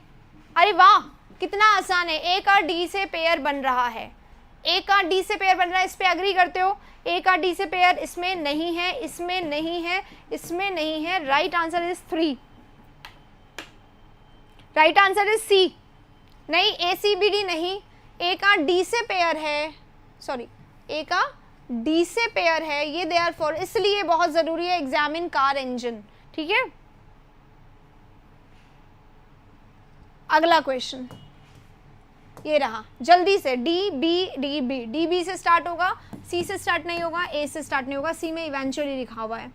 अरे वाह कितना आसान है. ए का डी से पेयर बन रहा है, ए का डी से पेयर बन रहा है. इस पे एग्री करते हो? ए का डी से पेयर इसमें नहीं है, इसमें नहीं है, इसमें नहीं है. Right answer is 3. Right answer is C. नहीं, ए सी बी डी नहीं. ए का डी से पेयर है, सॉरी ए का डी से पेयर है, ये देयरफॉर इसलिए बहुत जरूरी है एग्जामिन कार इंजन. ठीक है, अगला क्वेश्चन ये रहा. जल्दी से D B D B. D B से स्टार्ट होगा, सी से स्टार्ट नहीं होगा, ए से स्टार्ट नहीं होगा, सी में इवेंचुअली लिखा हुआ है.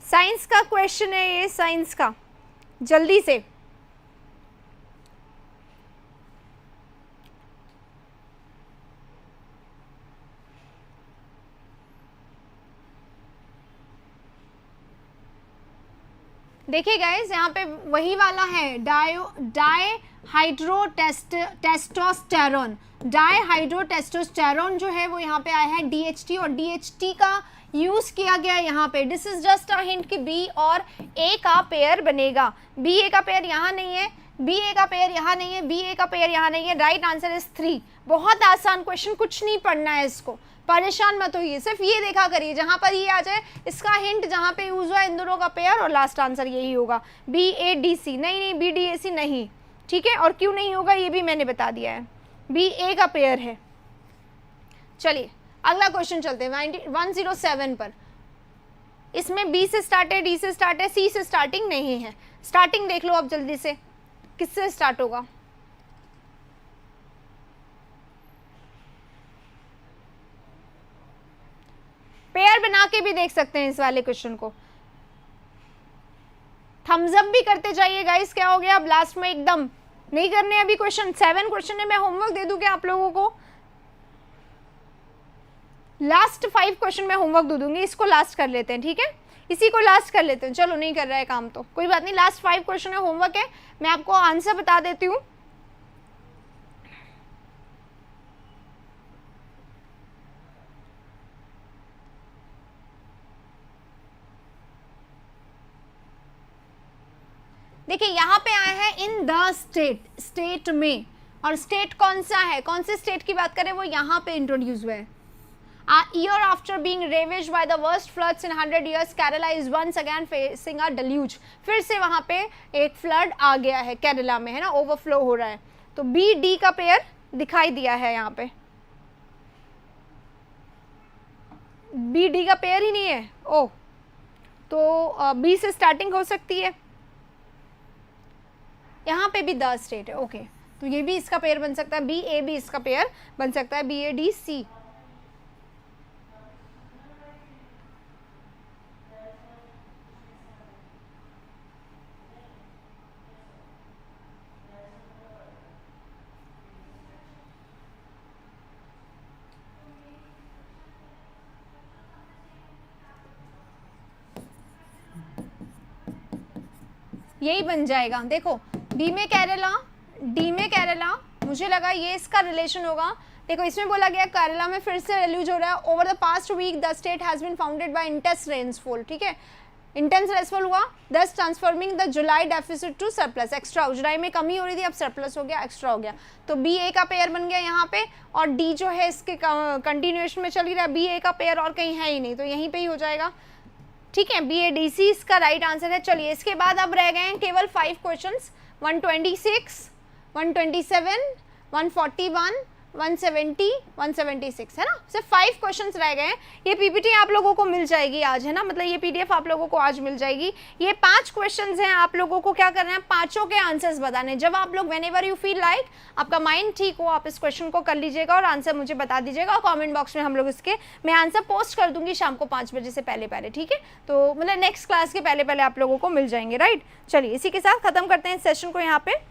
साइंस का क्वेश्चन है ये, साइंस का. जल्दी से देखिए गाइस, यहाँ पे वही वाला है डाईहाइड्रोटेस्टोस्टेरोन. डाईहाइड्रोटेस्टोस्टेरोन जो है वो यहाँ पे आया है DHT, और DHT का यूज किया गया यहाँ पे. This is just a hint कि बी और ए का पेयर बनेगा. बी ए का पेयर यहाँ नहीं है, बी ए का पेयर यहाँ नहीं है, बी ए का पेयर यहाँ नहीं है. Right answer is 3. बहुत आसान क्वेश्चन, कुछ नहीं पढ़ना है इसको, परेशान मत होइए, सिर्फ ये देखा करिए जहाँ पर ये आ जाए इसका हिंट जहाँ पे यूज हुआ इन दोनों का पेयर, और लास्ट आंसर यही होगा. बी ए डी सी नहीं, नहीं बी डी ए सी नहीं. ठीक है, और क्यों नहीं होगा ये भी मैंने बता दिया है, बी ए का पेयर है। चलिए अगला क्वेश्चन चलते हैं 107 पर। इसमें बी से स्टार्ट है, डी से स्टार्ट है, सी से स्टार्टिंग नहीं है। स्टार्टिंग देख लो अब जल्दी से, किससे स्टार्ट होगा? पेयर बना के भी देख सकते हैं इस वाले क्वेश्चन को, थम्स अप भी करते जाइए गाइस। क्या हो गया अब लास्ट में एकदम नहीं करने अभी क्वेश्चन? 7 क्वेश्चन है, मैं होमवर्क दे दूं क्या आप लोगों को? लास्ट 5 क्वेश्चन मैं होमवर्क दे दूंगी, इसको लास्ट कर लेते हैं, ठीक है, इसी को लास्ट कर लेते हैं। चलो नहीं कर रहा है काम तो कोई बात नहीं, लास्ट 5 क्वेश्चन है, होमवर्क है, मैं आपको आंसर बता देती हूँ। देखिए यहाँ पे आया है इन द स्टेट, स्टेट में, और स्टेट कौन सा है, कौन से स्टेट की बात करें, वो यहाँ पे इंट्रोड्यूस हुआ है। A year after being ravaged by the worst floods in 100 years, Kerala is once again facing a deluge. फिर से वहाँ पे एक फ्लड आ गया है केरला में, है ना, ओवरफ्लो हो रहा है। तो बी डी का पेयर दिखाई दिया है यहाँ पे, बी डी का पेयर ही नहीं है। ओ तो बी से स्टार्टिंग हो सकती है, यहाँ पे भी द स्टेट है, ओके, तो ये भी इसका पेयर बन सकता है, बी ए भी इसका पेयर बन सकता है, बी ए डी सी। यही बन जाएगा, देखो बी में केरला, डी में केरला, मुझे लगा ये इसका रिलेशन होगा। देखो इसमें बोला गया केरला में फिर से डेल्यूज हो रहा है। Over the past week the state has been founded by intense rainfall, ठीक है, इंटेंस रेनफॉल हुआ, thus transforming the July deficit to surplus, extra, जुलाई में कमी हो रही थी अब सरप्लस हो गया, एक्स्ट्रा हो गया। तो बी ए का पेयर बन गया यहाँ पे, और डी जो है इसके कंटिन्यूएशन में चल ही रहा है, बी ए का पेयर और कहीं है ही नहीं, तो यहीं पे ही हो जाएगा, ठीक है, बी ए डी सी इसका राइट आंसर है। चलिए इसके बाद अब रह गए हैं केवल 5 क्वेश्चंस, 126, 127, 141, 170, 176, है ना, सिर्फ 5 क्वेश्चंस रह गए हैं। ये पीपीटी आप लोगों को मिल जाएगी आज, है ना, मतलब ये पीडीएफ आप लोगों को आज मिल जाएगी। ये 5 क्वेश्चंस हैं, आप लोगों को क्या करना है, पांचों के आंसर्स बताने। जब आप लोग व्हेनेवर यू फील लाइक, आपका माइंड ठीक हो, आप इस क्वेश्चन को कर लीजिएगा और आंसर मुझे बता दीजिएगा, और कॉमेंट बॉक्स में हम लोग इसके मैं आंसर पोस्ट कर दूंगी शाम को 5 बजे से पहले पहले, ठीक है, तो मतलब नेक्स्ट क्लास के पहले पहले आप लोगों को मिल जाएंगे, राइट। चलिए इसी के साथ खत्म करते हैं इस सेशन को यहाँ पे।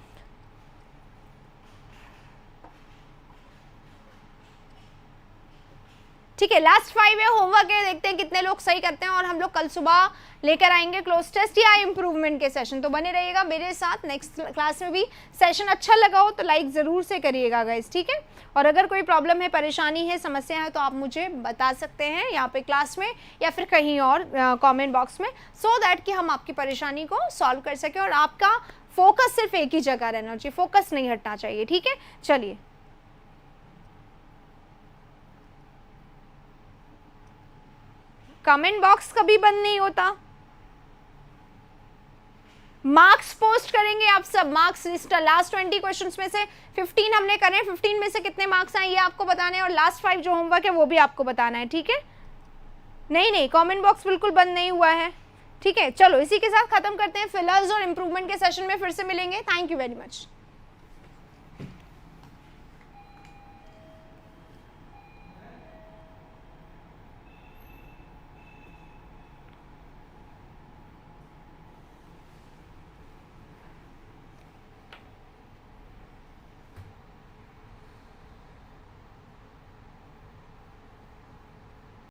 ठीक है, लास्ट 5 है, होमवर्क है, देखते हैं कितने लोग सही करते हैं, और हम लोग कल सुबह लेकर आएंगे क्लोज टेस्ट या इम्प्रूवमेंट के सेशन। तो बने रहिएगा मेरे साथ, नेक्स्ट क्लास में भी। सेशन अच्छा लगा हो तो लाइक ज़रूर से करिएगा गाइस, ठीक है, और अगर कोई प्रॉब्लम है, परेशानी है, समस्या है, तो आप मुझे बता सकते हैं यहाँ पे क्लास में या फिर कहीं और कॉमेंट बॉक्स में, सो दैट कि हम आपकी परेशानी को सॉल्व कर सकें, और आपका फोकस सिर्फ एक ही जगह रहना चाहिए, फोकस नहीं हटना चाहिए, ठीक है। चलिए कमेंट बॉक्स कभी बंद नहीं होता, मार्क्स पोस्ट करेंगे आप सब, मार्क्स लिस्ट, लास्ट 20 क्वेश्चंस में से 15 हमने करे, 15 में से कितने मार्क्स आए ये आपको बताना है, और लास्ट 5 जो होमवर्क है वो भी आपको बताना है, ठीक है। नहीं, कमेंट बॉक्स बिल्कुल बंद नहीं हुआ है, ठीक है। चलो इसी के साथ खत्म करते हैं, फिलर्स और इम्प्रूवमेंट के सेशन में फिर से मिलेंगे। Thank you very much.